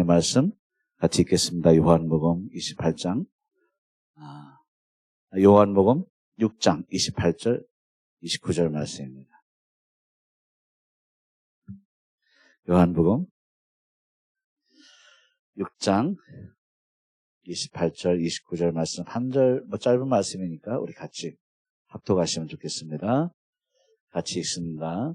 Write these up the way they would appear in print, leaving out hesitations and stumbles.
말씀 같이 읽겠습니다. 요한복음 28장, 요한복음 6장 28절, 29절 말씀입니다. 요한복음 6장 28절, 29절 말씀 한 절, 짧은 말씀이니까 우리 같이 합독하시면 좋겠습니다. 같이 읽습니다.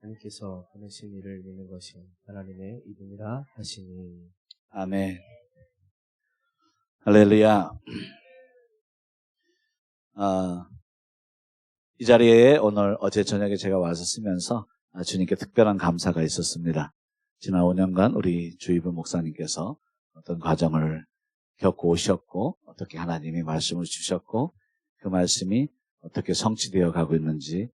하나님께서 보내신 이를 믿는 것이 하나님의 이름이라 하시니. 아멘. 할렐루야. 이 자리에 어제 저녁에 제가 와서 쓰면서 주님께 특별한 감사가 있었습니다. 지난 5년간 우리 주의부 목사님께서 어떤 과정을 겪고 오셨고, 어떻게 하나님이 말씀을 주셨고, 그 말씀이 어떻게 성취되어 가고 있는지,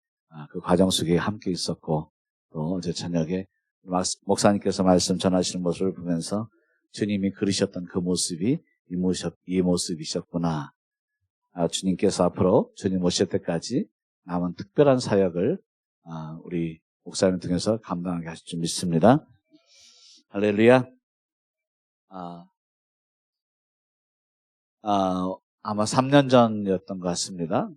그 과정 속에 함께 있었고, 또 어제 저녁에 목사님께서 말씀 전하시는 모습을 보면서 주님이 그리셨던 그 모습이 이 모습이셨구나. 주님께서 앞으로 주님 오실 때까지 남은 특별한 사역을 우리 목사님 통해서 감당하게 하실 줄 믿습니다. 할렐루야. 아마 3년 전이었던 것 같습니다.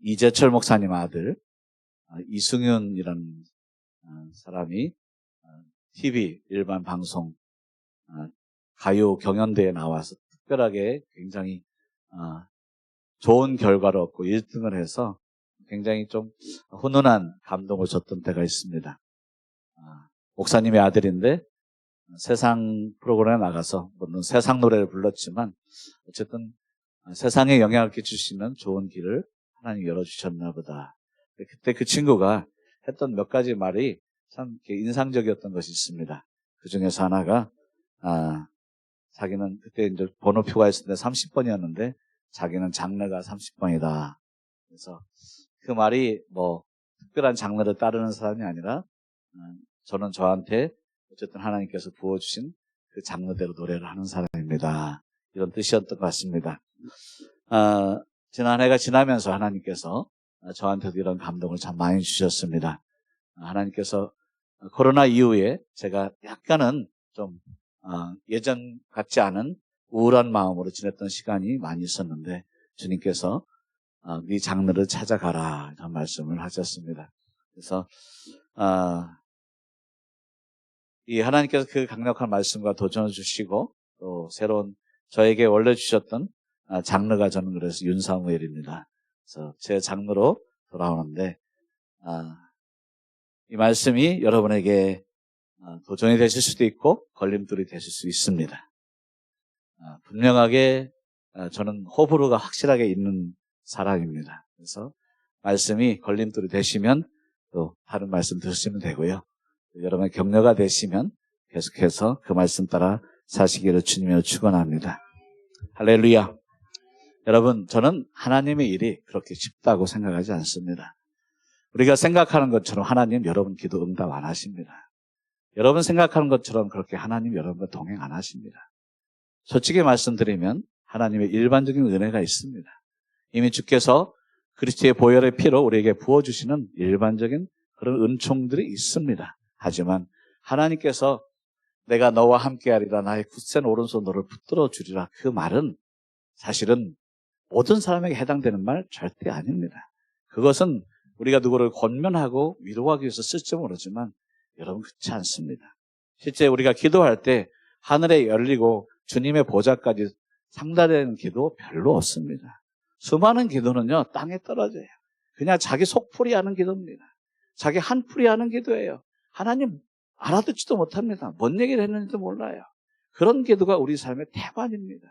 이재철 목사님 아들 이승윤이라는 사람이 TV 일반 방송 가요 경연대회에 나와서 특별하게 굉장히 좋은 결과를 얻고 1등을 해서 굉장히 좀 훈훈한 감동을 줬던 때가 있습니다. 목사님의 아들인데 세상 프로그램에 나가서 물론 세상 노래를 불렀지만 어쨌든 세상에 영향을 끼치시는 좋은 길을 하나님 열어주셨나 보다. 그때 그 친구가 했던 몇 가지 말이 참 인상적이었던 것이 있습니다. 그 중에서 하나가 자기는 그때 이제 번호표가 있을 때 30번이었는데 자기는 장르가 30번이다. 그래서 그 말이 뭐 특별한 장르를 따르는 사람이 아니라 저는 저한테 어쨌든 하나님께서 부어주신 그 장르대로 노래를 하는 사람입니다. 이런 뜻이었던 것 같습니다. 지난 해가 지나면서 하나님께서 저한테도 이런 감동을 참 많이 주셨습니다. 하나님께서 코로나 이후에 제가 약간은 좀 예전 같지 않은 우울한 마음으로 지냈던 시간이 많이 있었는데 주님께서 네 장르를 찾아가라 이런 말씀을 하셨습니다. 그래서 이 하나님께서 그 강력한 말씀과 도전을 주시고 또 새로운 저에게 원래 주셨던 장르가 저는 그래서 윤사무엘입니다. 그래서 제 장르로 돌아오는데 이 말씀이 여러분에게 도전이 되실 수도 있고 걸림돌이 되실 수 있습니다. 분명하게 저는 호불호가 확실하게 있는 사람입니다. 그래서 말씀이 걸림돌이 되시면 또 다른 말씀 들으시면 되고요. 여러분의 격려가 되시면 계속해서 그 말씀 따라 사시기를 주님으로 축원합니다. 할렐루야. 여러분, 저는 하나님의 일이 그렇게 쉽다고 생각하지 않습니다. 우리가 생각하는 것처럼 하나님 여러분 기도 응답 안 하십니다. 여러분 생각하는 것처럼 그렇게 하나님 여러분과 동행 안 하십니다. 솔직히 말씀드리면 하나님의 일반적인 은혜가 있습니다. 이미 주께서 그리스도의 보혈의 피로 우리에게 부어주시는 일반적인 그런 은총들이 있습니다. 하지만 하나님께서 내가 너와 함께하리라 나의 굳센 오른손 너를 붙들어 주리라 그 말은 사실은 모든 사람에게 해당되는 말 절대 아닙니다. 그것은 우리가 누구를 권면하고 위로하기 위해서 쓸지 모르지만 여러분 그렇지 않습니다. 실제 우리가 기도할 때 하늘에 열리고 주님의 보좌까지 상달되는 기도 별로 없습니다. 수많은 기도는요 땅에 떨어져요. 그냥 자기 속풀이 하는 기도입니다. 자기 한풀이 하는 기도예요. 하나님 알아듣지도 못합니다. 뭔 얘기를 했는지도 몰라요. 그런 기도가 우리 삶의 태반입니다.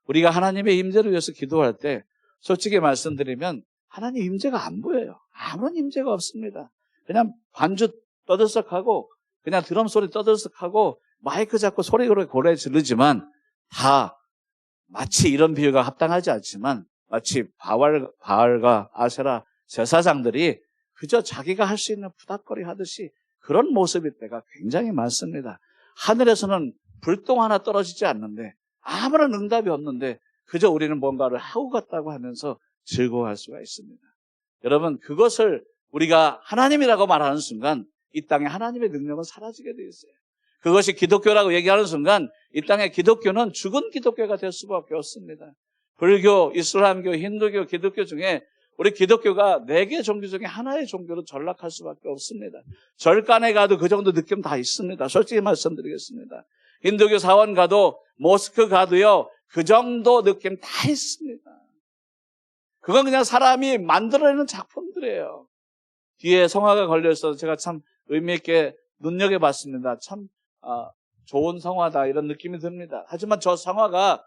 우리가 하나님의 임재를 위해서 기도할 때 솔직히 말씀드리면 하나님 임재가 안 보여요. 아무런 임재가 없습니다. 그냥 반주 떠들썩하고 그냥 드럼 소리 떠들썩하고 마이크 잡고 소리로 고래 지르지만 다 마치 이런 비유가 합당하지 않지만 마치 바알과 아세라 제사장들이 그저 자기가 할 수 있는 부닥거리 하듯이 그런 모습일 때가 굉장히 많습니다. 하늘에서는 불똥 하나 떨어지지 않는데 아무런 응답이 없는데 그저 우리는 뭔가를 하고 갔다고 하면서 즐거워할 수가 있습니다. 여러분, 그것을 우리가 하나님이라고 말하는 순간 이 땅에 하나님의 능력은 사라지게 되어 있어요. 그것이 기독교라고 얘기하는 순간 이 땅의 기독교는 죽은 기독교가 될 수밖에 없습니다. 불교, 이슬람교, 힌두교, 기독교 중에 우리 기독교가 4개 종교 중에 하나의 종교로 전락할 수밖에 없습니다. 절간에 가도 그 정도 느낌 다 있습니다. 솔직히 말씀드리겠습니다. 힌두교 사원 가도 모스크 가도요, 그 정도 느낌 다 있습니다. 그건 그냥 사람이 만들어내는 작품들이에요. 뒤에 성화가 걸려있어서 제가 참 의미있게 눈여겨봤습니다. 참 좋은 성화다 이런 느낌이 듭니다. 하지만 저 성화가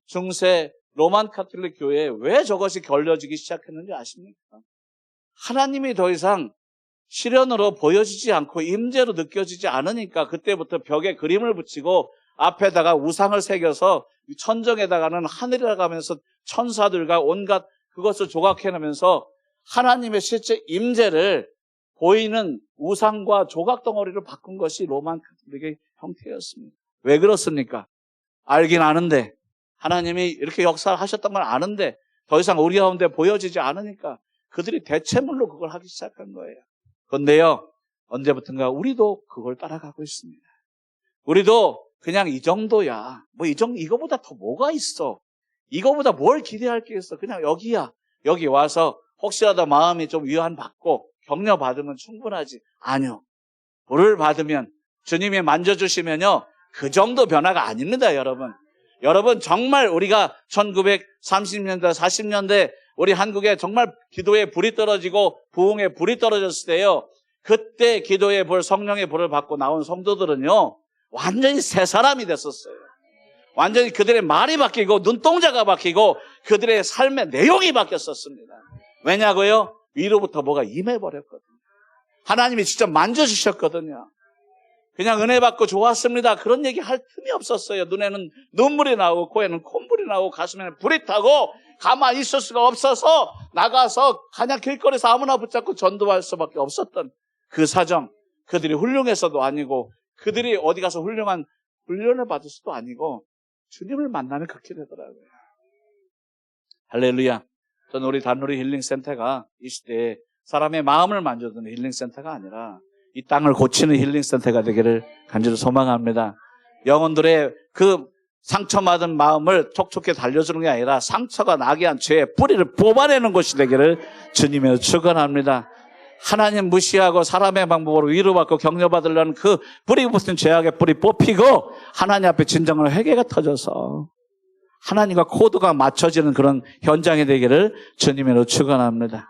중세 로만 카톨릭 교회에 왜 저것이 걸려지기 시작했는지 아십니까? 하나님이 더 이상 실현으로 보여지지 않고 임재로 느껴지지 않으니까 그때부터 벽에 그림을 붙이고 앞에다가 우상을 새겨서 천정에다가는 하늘이라고 하면서 천사들과 온갖 그것을 조각해내면서 하나님의 실제 임재를 보이는 우상과 조각덩어리를 바꾼 것이 로만 카톨릭의 형태였습니다. 왜 그렇습니까? 알긴 아는데 하나님이 이렇게 역사를 하셨던 걸 아는데 더 이상 우리 가운데 보여지지 않으니까 그들이 대체물로 그걸 하기 시작한 거예요. 그런데요, 언제부턴가 우리도 그걸 따라가고 있습니다. 우리도 그냥 이 정도야. 이거보다 더 뭐가 있어? 이거보다 뭘 기대할 게 있어? 그냥 여기야. 여기 와서 혹시라도 마음이 좀 위안받고 격려 받으면 충분하지. 아니요. 물을 받으면 주님이 만져주시면요. 그 정도 변화가 아닙니다, 여러분. 여러분, 정말 우리가 1930년대, 40년대 우리 한국에 정말 기도의 불이 떨어지고 부흥의 불이 떨어졌을 때요. 그때 기도의 불, 성령의 불을 받고 나온 성도들은요. 완전히 새 사람이 됐었어요. 완전히 그들의 말이 바뀌고 눈동자가 바뀌고 그들의 삶의 내용이 바뀌었었습니다. 왜냐고요? 위로부터 뭐가 임해버렸거든요. 하나님이 직접 만져주셨거든요. 그냥 은혜 받고 좋았습니다. 그런 얘기 할 틈이 없었어요. 눈에는 눈물이 나오고 코에는 콧물이 나오고 가슴에는 불이 타고 가만히 있을 수가 없어서 나가서 그냥 길거리에서 아무나 붙잡고 전도할 수밖에 없었던 그 사정. 그들이 훌륭해서도 아니고 그들이 어디 가서 훌륭한 훈련을 받을 수도 아니고 주님을 만나면 그렇게 되더라고요. 할렐루야. 저는 우리 단누리 힐링센터가 이 시대에 사람의 마음을 만져주는 힐링센터가 아니라 이 땅을 고치는 힐링센터가 되기를 간절히 소망합니다. 영혼들의 그 상처받은 마음을 촉촉히 달려주는 게 아니라 상처가 나게 한 죄의 뿌리를 뽑아내는 것이 되기를 주님으로 축원합니다. 하나님 무시하고 사람의 방법으로 위로받고 격려받으려는 그 뿌리 붙은 죄악의 뿌리 뽑히고 하나님 앞에 진정으로 회개가 터져서 하나님과 코드가 맞춰지는 그런 현장이 되기를 주님으로 축원합니다.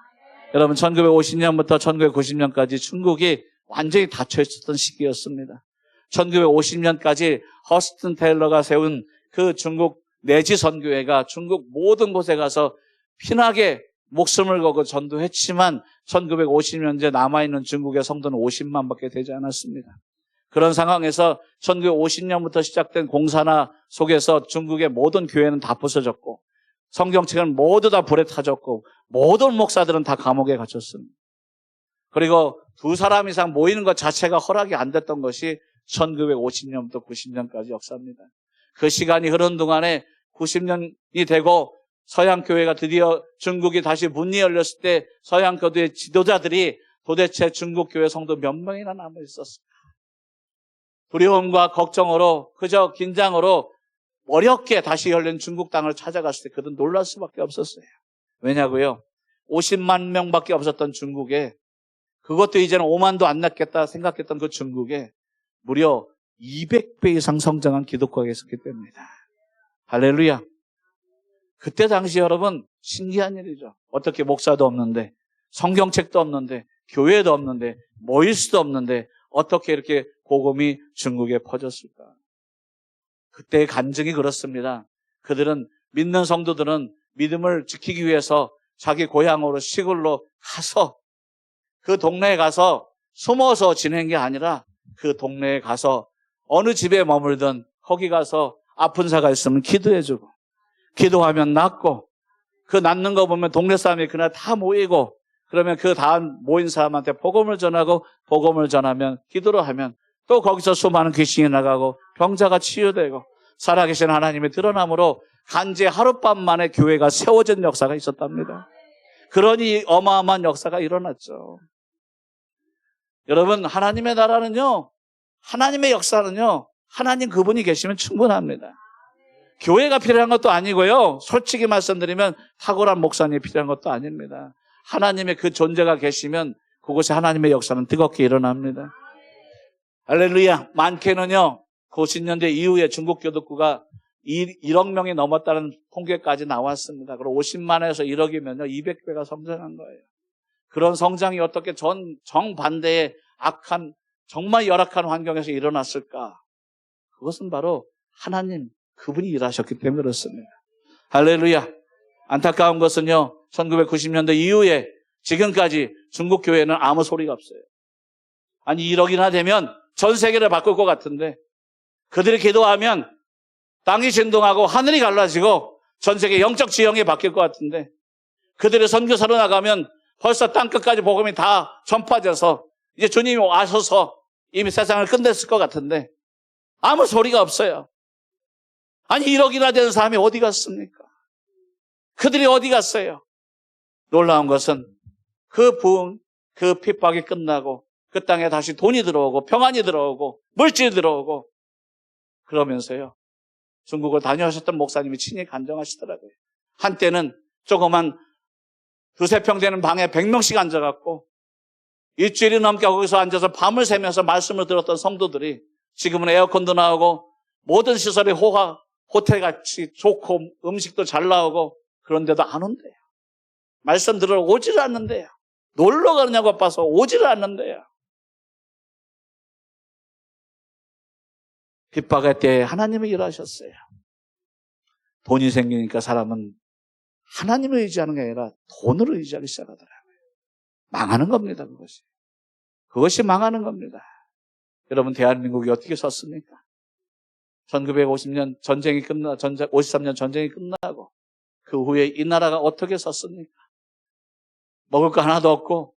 여러분, 1950년부터 1990년까지 중국이 완전히 닫혀 있었던 시기였습니다. 1950년까지 허스튼 테일러가 세운 그 중국 내지 선교회가 중국 모든 곳에 가서 피나게 목숨을 걸고 전도했지만 1950년대 남아있는 중국의 성도는 50만밖에 되지 않았습니다. 그런 상황에서 1950년부터 시작된 공산화 속에서 중국의 모든 교회는 다 부서졌고 성경책은 모두 다 불에 타졌고 모든 목사들은 다 감옥에 갇혔습니다. 그리고 2사람 이상 모이는 것 자체가 허락이 안 됐던 것이 1950년부터 90년까지 역사입니다. 그 시간이 흐른 동안에 90년이 되고 서양교회가 드디어 중국이 다시 문이 열렸을 때 서양교회의 지도자들이 도대체 중국교회 성도 몇 명이나 남아있었을까? 두려움과 걱정으로 그저 긴장으로 어렵게 다시 열린 중국 땅을 찾아갔을 때 그들은 놀랄 수밖에 없었어요. 왜냐고요? 50만 명밖에 없었던 중국에 그것도 이제는 5만도 안 났겠다 생각했던 그 중국에 무려 200배 이상 성장한 기독교가 있었기 때문이다. 할렐루야. 그때 당시 여러분 신기한 일이죠. 어떻게 목사도 없는데 성경책도 없는데 교회도 없는데 모일 수도 없는데 어떻게 이렇게 복음이 중국에 퍼졌을까? 그때의 간증이 그렇습니다. 그들은 믿는 성도들은 믿음을 지키기 위해서 자기 고향으로 시골로 가서 그 동네에 가서 숨어서 지낸 게 아니라 그 동네에 가서 어느 집에 머물든 거기 가서 아픈 사가 있으면 기도해주고 기도하면 낫고 그 낫는 거 보면 동네 사람이 그날 다 모이고 그러면 그 다음 모인 사람한테 복음을 전하고 복음을 전하면 기도를 하면 또 거기서 수많은 귀신이 나가고 병자가 치유되고 살아계신 하나님이 드러남으로 간제 하룻밤 만에 교회가 세워진 역사가 있었답니다. 그러니 어마어마한 역사가 일어났죠. 여러분, 하나님의 나라는요, 하나님의 역사는요, 하나님 그분이 계시면 충분합니다. 교회가 필요한 것도 아니고요, 솔직히 말씀드리면 탁월한 목사님이 필요한 것도 아닙니다. 하나님의 그 존재가 계시면 그곳에 하나님의 역사는 뜨겁게 일어납니다. 할렐루야. 많게는요, 90년대 이후에 중국 교독구가 1억 명이 넘었다는 통계까지 나왔습니다. 그리고 50만에서 1억이면요, 200배가 성장한 거예요. 그런 성장이 어떻게 정반대의 악한, 정말 열악한 환경에서 일어났을까? 그것은 바로 하나님, 그분이 일하셨기 때문에 그렇습니다. 할렐루야. 안타까운 것은요, 1990년대 이후에 지금까지 중국 교회는 아무 소리가 없어요. 아니, 1억이나 되면 전 세계를 바꿀 것 같은데, 그들이 기도하면 땅이 진동하고 하늘이 갈라지고 전 세계 영적 지형이 바뀔 것 같은데, 그들이 선교사로 나가면 벌써 땅끝까지 복음이 다 전파돼서 이제 주님이 와셔서 이미 세상을 끝냈을 것 같은데 아무 소리가 없어요. 아니, 1억이나 되는 사람이 어디 갔습니까? 그들이 어디 갔어요? 놀라운 것은 그 부흥, 그 핍박이 끝나고 그 땅에 다시 돈이 들어오고 평안이 들어오고 물질이 들어오고, 그러면서요, 중국을 다녀오셨던 목사님이 친히 간증하시더라고요. 한때는 조그만 2-3평 되는 방에 100명씩 앉아갖고 일주일이 넘게 거기서 앉아서 밤을 새면서 말씀을 들었던 성도들이 지금은 에어컨도 나오고 모든 시설이 호텔같이 좋고 음식도 잘 나오고, 그런데도 안 온대요. 말씀 들으러 오지를 않는데요. 놀러 가느냐고 봐서 오지를 않는데요. 핍박할 때 하나님이 일하셨어요. 돈이 생기니까 사람은 하나님을 의지하는 게 아니라 돈을 의지하기 시작하더라고요. 망하는 겁니다, 그것이. 그것이 망하는 겁니다. 여러분, 대한민국이 어떻게 섰습니까? 1950년 전쟁이 53년 전쟁이 끝나고 그 후에 이 나라가 어떻게 섰습니까? 먹을 거 하나도 없고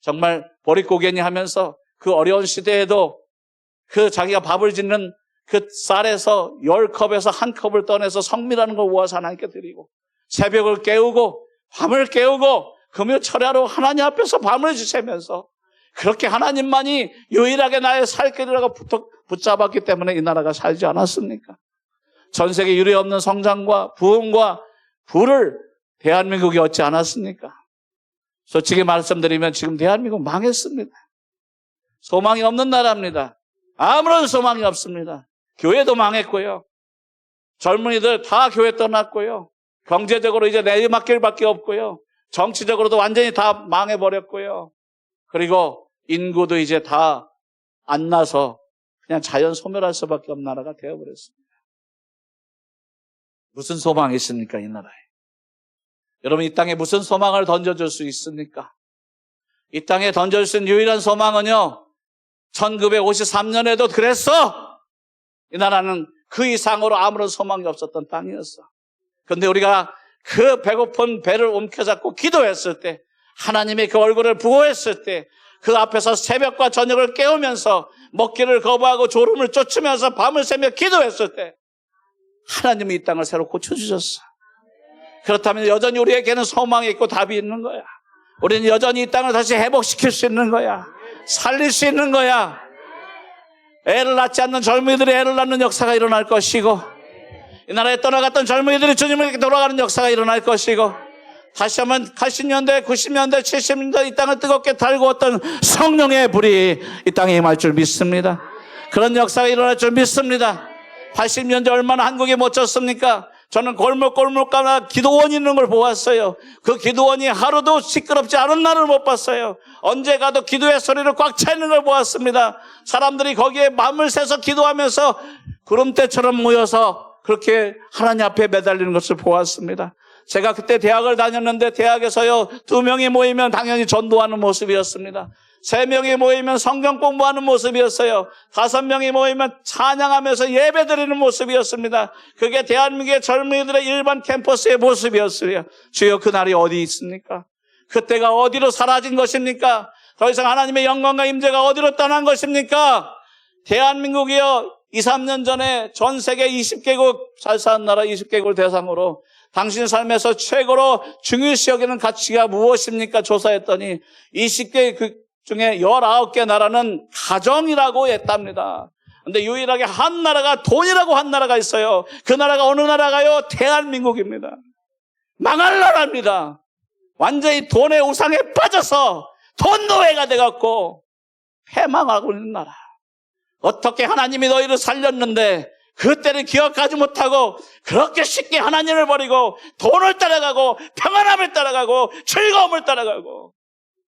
정말 보릿고개니 하면서 그 어려운 시대에도 그 자기가 밥을 짓는 그 쌀에서 10컵에서 1컵을 떠내서 성미라는 걸 모아서 하나님께 드리고, 새벽을 깨우고 밤을 깨우고 금요 철야로 하나님 앞에서 밤을 지새면서 그렇게 하나님만이 유일하게 나의 살 길이라고 붙잡았기 때문에 이 나라가 살지 않았습니까? 전 세계 유례 없는 성장과 부흥과 부를 대한민국이 얻지 않았습니까? 솔직히 말씀드리면 지금 대한민국 망했습니다. 소망이 없는 나라입니다. 아무런 소망이 없습니다. 교회도 망했고요. 젊은이들 다 교회 떠났고요. 경제적으로 이제 내리막길 밖에 없고요. 정치적으로도 완전히 다 망해버렸고요. 그리고 인구도 이제 다 안 나서 그냥 자연 소멸할 수밖에 없는 나라가 되어버렸습니다. 무슨 소망이 있습니까, 이 나라에? 여러분, 이 땅에 무슨 소망을 던져줄 수 있습니까? 이 땅에 던져줄 수 있는 유일한 소망은요, 1953년에도 그랬어! 이 나라는 그 이상으로 아무런 소망이 없었던 땅이었어. 그런데 우리가 그 배고픈 배를 움켜잡고 기도했을 때, 하나님의 그 얼굴을 부호했을 때, 그 앞에서 새벽과 저녁을 깨우면서 먹기를 거부하고 졸음을 쫓으면서 밤을 새며 기도했을 때 하나님이 이 땅을 새로 고쳐주셨어. 그렇다면 여전히 우리에게는 소망이 있고 답이 있는 거야. 우리는 여전히 이 땅을 다시 회복시킬 수 있는 거야. 살릴 수 있는 거야. 애를 낳지 않는 젊은이들이 애를 낳는 역사가 일어날 것이고, 이 나라에 떠나갔던 젊은이들이 주님에게 돌아가는 역사가 일어날 것이고, 다시 한번 80년대, 90년대, 70년대 이 땅을 뜨겁게 달구었던 성령의 불이 이 땅에 임할 줄 믿습니다. 그런 역사가 일어날 줄 믿습니다. 80년대 얼마나 한국이 멋졌습니까? 저는 골목골목 가나 기도원이 있는 걸 보았어요. 그 기도원이 하루도 시끄럽지 않은 날을 못 봤어요. 언제 가도 기도의 소리를 꽉 차 있는 걸 보았습니다. 사람들이 거기에 마음을 새서 기도하면서 구름대처럼 모여서 그렇게 하나님 앞에 매달리는 것을 보았습니다. 제가 그때 대학을 다녔는데 대학에서요 2명이 모이면 당연히 전도하는 모습이었습니다. 3명이 모이면 성경 공부하는 모습이었어요. 5명이 모이면 찬양하면서 예배드리는 모습이었습니다. 그게 대한민국의 젊은이들의 일반 캠퍼스의 모습이었어요. 주여, 그날이 어디 있습니까? 그때가 어디로 사라진 것입니까? 더 이상 하나님의 영광과 임재가 어디로 떠난 것입니까? 대한민국이요, 2, 3년 전에 전 세계 20개국, 잘 사는 나라 20개국을 대상으로 당신 삶에서 최고로 중요시 여기는 가치가 무엇입니까? 조사했더니 20개 중에 19개 나라는 가정이라고 했답니다. 근데 유일하게 한 나라가 돈이라고 한 나라가 있어요. 그 나라가 어느 나라가요? 대한민국입니다. 망할 나라입니다. 완전히 돈의 우상에 빠져서 돈 노예가 돼갖고 패망하고 있는 나라. 어떻게 하나님이 너희를 살렸는데 그때를 기억하지 못하고 그렇게 쉽게 하나님을 버리고 돈을 따라가고 평안함을 따라가고 즐거움을 따라가고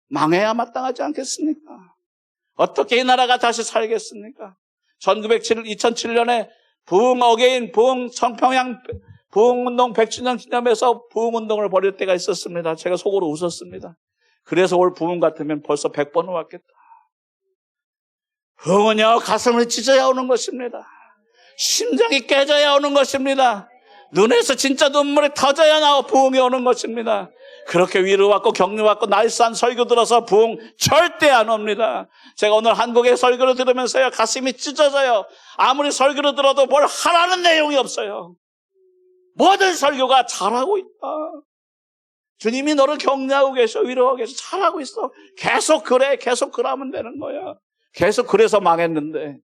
망해야 마땅하지 않겠습니까? 어떻게 이 나라가 다시 살겠습니까? 2007년에 부흥 어게인, 부흥 청평양 부흥운동 100주년 기념해서 부흥운동을 벌일 때가 있었습니다. 제가 속으로 웃었습니다. 그래서 올 부흥 같으면 벌써 100번은 왔겠다. 부흥은요, 가슴을 찢어야 오는 것입니다. 심장이 깨져야 오는 것입니다. 눈에서 진짜 눈물이 터져야 나와 부흥이 오는 것입니다. 그렇게 위로받고 격려받고 날쌘 설교 들어서 부흥 절대 안 옵니다. 제가 오늘 한국의 설교를 들으면서요, 가슴이 찢어져요. 아무리 설교를 들어도 뭘 하라는 내용이 없어요. 모든 설교가 잘하고 있다. 주님이 너를 격려하고 계셔, 위로하고 계셔, 잘하고 있어. 계속 그래, 계속 그러면 되는 거야. 계속 그래서 망했는데,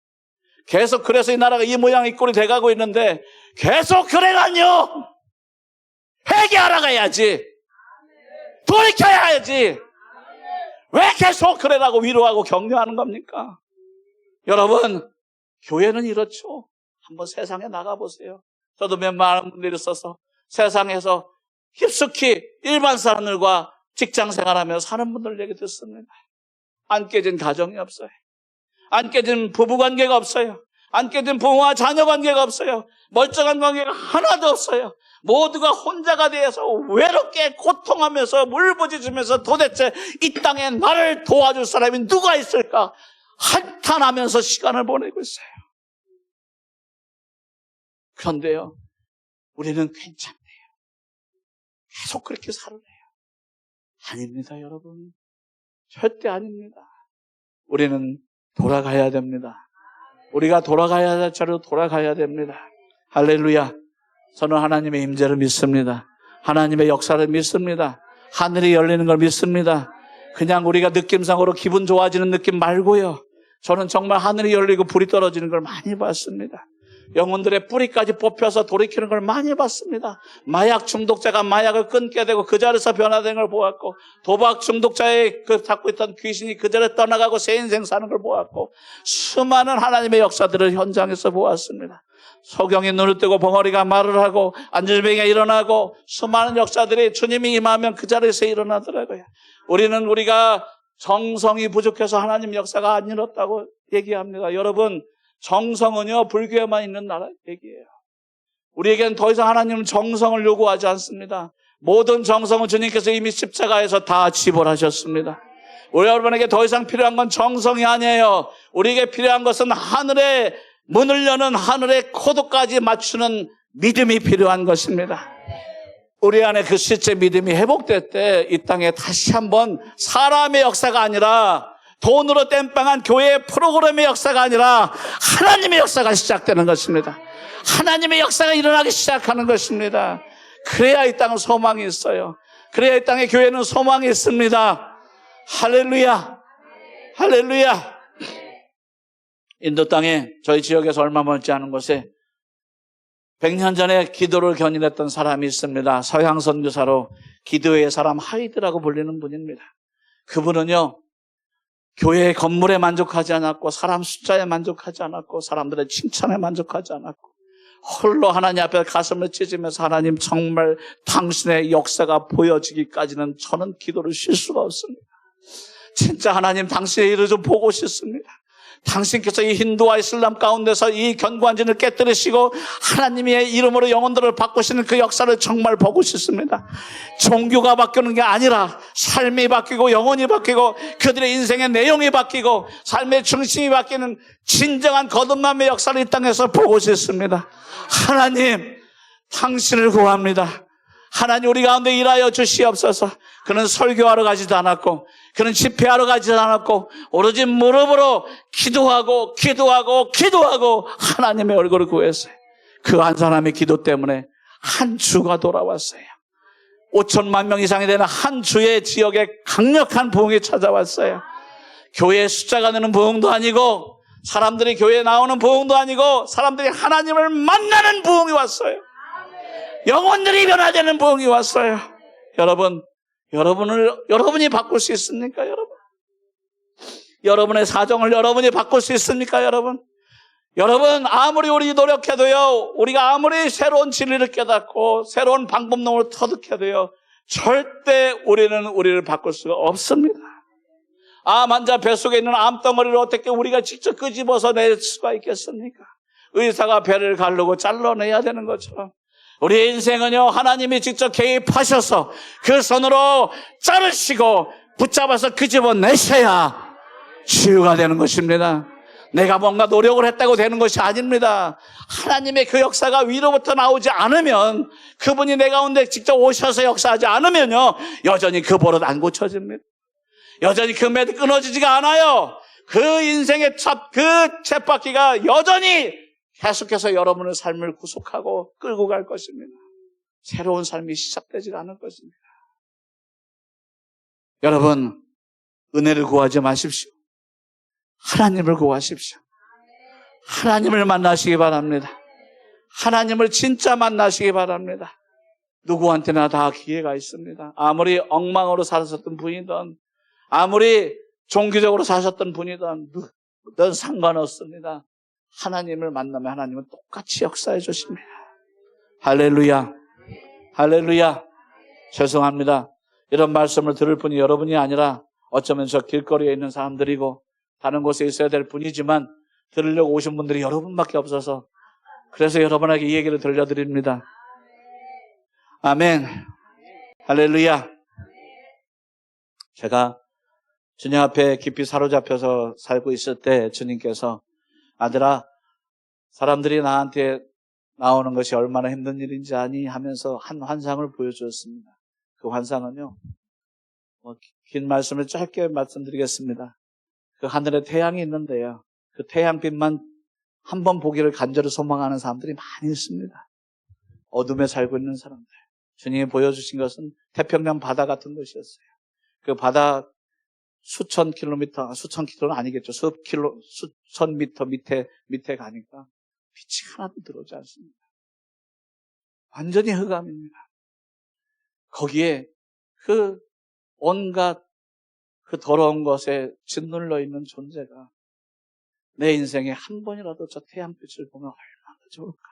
계속 그래서 이 나라가 이 모양 이 꼴이 돼가고 있는데 계속 그래라뇨. 회개하러 가야지. 돌이켜야 하지. 왜 계속 그래라고 위로하고 격려하는 겁니까? 여러분, 교회는 이렇죠. 한번 세상에 나가보세요. 저도 몇 많은 분들이 있어서 세상에서 깊숙이 일반 사람들과 직장 생활하며 사는 분들 얘기 듣습니다. 안 깨진 가정이 없어요. 안 깨진 부부관계가 없어요. 안 깨진 부모와 자녀관계가 없어요. 멀쩡한 관계가 하나도 없어요. 모두가 혼자가 되어서 외롭게 고통하면서 울부짖으면서 도대체 이 땅에 나를 도와줄 사람이 누가 있을까 한탄하면서 시간을 보내고 있어요. 그런데요, 우리는 괜찮대요. 계속 그렇게 살아요. 아닙니다, 여러분. 절대 아닙니다. 우리는 돌아가야 됩니다. 우리가 돌아가야 할 자리로 돌아가야 됩니다. 할렐루야. 저는 하나님의 임재를 믿습니다. 하나님의 역사를 믿습니다. 하늘이 열리는 걸 믿습니다. 그냥 우리가 느낌상으로 기분 좋아지는 느낌 말고요. 저는 정말 하늘이 열리고 불이 떨어지는 걸 많이 봤습니다. 영혼들의 뿌리까지 뽑혀서 돌이키는 걸 많이 봤습니다. 마약 중독자가 마약을 끊게 되고 그 자리에서 변화된 걸 보았고, 도박 중독자의 잡고 있던 귀신이 그 자리에 떠나가고 새 인생 사는 걸 보았고, 수많은 하나님의 역사들을 현장에서 보았습니다. 소경이 눈을 뜨고 벙어리가 말을 하고 안절뱅이가 일어나고, 수많은 역사들이 주님이 임하면 그 자리에서 일어나더라고요. 우리가 정성이 부족해서 하나님 역사가 안 일었다고 얘기합니다. 여러분, 정성은요, 불교에만 있는 나라 얘기예요. 우리에게는 더 이상 하나님은 정성을 요구하지 않습니다. 모든 정성은 주님께서 이미 십자가에서 다 지불하셨습니다. 우리 여러분에게 더 이상 필요한 건 정성이 아니에요. 우리에게 필요한 것은 하늘의 문을 여는 하늘의 코드까지 맞추는 믿음이 필요한 것입니다. 우리 안에 그 실제 믿음이 회복될 때 이 땅에 다시 한번 사람의 역사가 아니라, 돈으로 땜빵한 교회의 프로그램의 역사가 아니라 하나님의 역사가 시작되는 것입니다. 하나님의 역사가 일어나기 시작하는 것입니다. 그래야 이 땅은 소망이 있어요. 그래야 이 땅에 교회는 소망이 있습니다. 할렐루야. 할렐루야. 인도 땅에 저희 지역에서 얼마 멀지 않은 곳에 100년 전에 기도를 견인했던 사람이 있습니다. 서양 선교사로 기도의 사람 하이드라고 불리는 분입니다. 그분은요, 교회의 건물에 만족하지 않았고, 사람 숫자에 만족하지 않았고, 사람들의 칭찬에 만족하지 않았고, 홀로 하나님 앞에 가슴을 찢으면서 하나님 정말 당신의 역사가 보여지기까지는 저는 기도를 쉴 수가 없습니다. 진짜 하나님 당신의 일을 좀 보고 싶습니다. 당신께서 이 힌두와 이슬람 가운데서 이 견고한 진을 깨뜨리시고 하나님의 이름으로 영혼들을 바꾸시는 그 역사를 정말 보고 싶습니다. 종교가 바뀌는 게 아니라 삶이 바뀌고 영혼이 바뀌고 그들의 인생의 내용이 바뀌고 삶의 중심이 바뀌는 진정한 거듭남의 역사를 이 땅에서 보고 싶습니다. 하나님, 당신을 구합니다. 하나님 우리 가운데 일하여 주시옵소서. 그는 설교하러 가지도 않았고 그는 집회하러 가지도 않았고 오로지 무릎으로 기도하고 하나님의 얼굴을 구했어요. 그 한 사람의 기도 때문에 한 주가 돌아왔어요. 5천만 명 이상이 되는 한 주의 지역에 강력한 부흥이 찾아왔어요. 교회의 숫자가 느는 부흥도 아니고 사람들이 교회에 나오는 부흥도 아니고 사람들이 하나님을 만나는 부흥이 왔어요. 영혼들이 변화되는 부흥이 왔어요. 여러분이 바꿀 수 있습니까, 여러분? 여러분의 사정을 여러분이 바꿀 수 있습니까, 여러분? 여러분, 아무리 우리 노력해도요, 우리가 아무리 새로운 진리를 깨닫고 새로운 방법론을 터득해도요, 절대 우리를 바꿀 수가 없습니다. 암 환자 뱃속에 있는 암덩어리를 어떻게 우리가 직접 끄집어서 낼 수가 있겠습니까? 의사가 배를 가르고 잘라내야 되는 것처럼 우리의 인생은요, 하나님이 직접 개입하셔서 그 손으로 자르시고 붙잡아서 끄집어내셔야 치유가 되는 것입니다. 내가 뭔가 노력을 했다고 되는 것이 아닙니다. 하나님의 그 역사가 위로부터 나오지 않으면, 그분이 내 가운데 직접 오셔서 역사하지 않으면요, 여전히 그 버릇 안 고쳐집니다. 여전히 그 매듭 끊어지지가 않아요. 그 인생의 그 쳇바퀴가 여전히 계속해서 여러분의 삶을 구속하고 끌고 갈 것입니다. 새로운 삶이 시작되지 않을 것입니다. 여러분, 은혜를 구하지 마십시오. 하나님을 구하십시오. 하나님을 만나시기 바랍니다. 하나님을 진짜 만나시기 바랍니다. 누구한테나 다 기회가 있습니다. 아무리 엉망으로 사셨던 분이든 아무리 종교적으로 사셨던 분이든 상관없습니다. 하나님을 만나면 하나님은 똑같이 역사해 주십니다. 할렐루야. 할렐루야. 죄송합니다. 이런 말씀을 들을 분이 여러분이 아니라 어쩌면 저 길거리에 있는 사람들이고 다른 곳에 있어야 될 분이지만 들으려고 오신 분들이 여러분밖에 없어서 그래서 여러분에게 이 얘기를 들려드립니다. 아멘. 할렐루야. 제가 주님 앞에 깊이 사로잡혀서 살고 있을 때 주님께서 아들아, 사람들이 나한테 나오는 것이 얼마나 힘든 일인지 아니 하면서 한 환상을 보여주었습니다. 그 환상은요, 긴 말씀을 짧게 말씀드리겠습니다. 그 하늘에 태양이 있는데요, 그 태양빛만 한 번 보기를 간절히 소망하는 사람들이 많이 있습니다. 어둠에 살고 있는 사람들. 주님이 보여주신 것은 태평양 바다 같은 것이었어요. 그 바다 수천 킬로는 아니겠죠. 수천 미터 밑에 가니까 빛이 하나도 들어오지 않습니다. 완전히 흑암입니다. 거기에 그 온갖 그 더러운 것에 짓눌러 있는 존재가 내 인생에 한 번이라도 저 태양빛을 보면 얼마나 좋을까.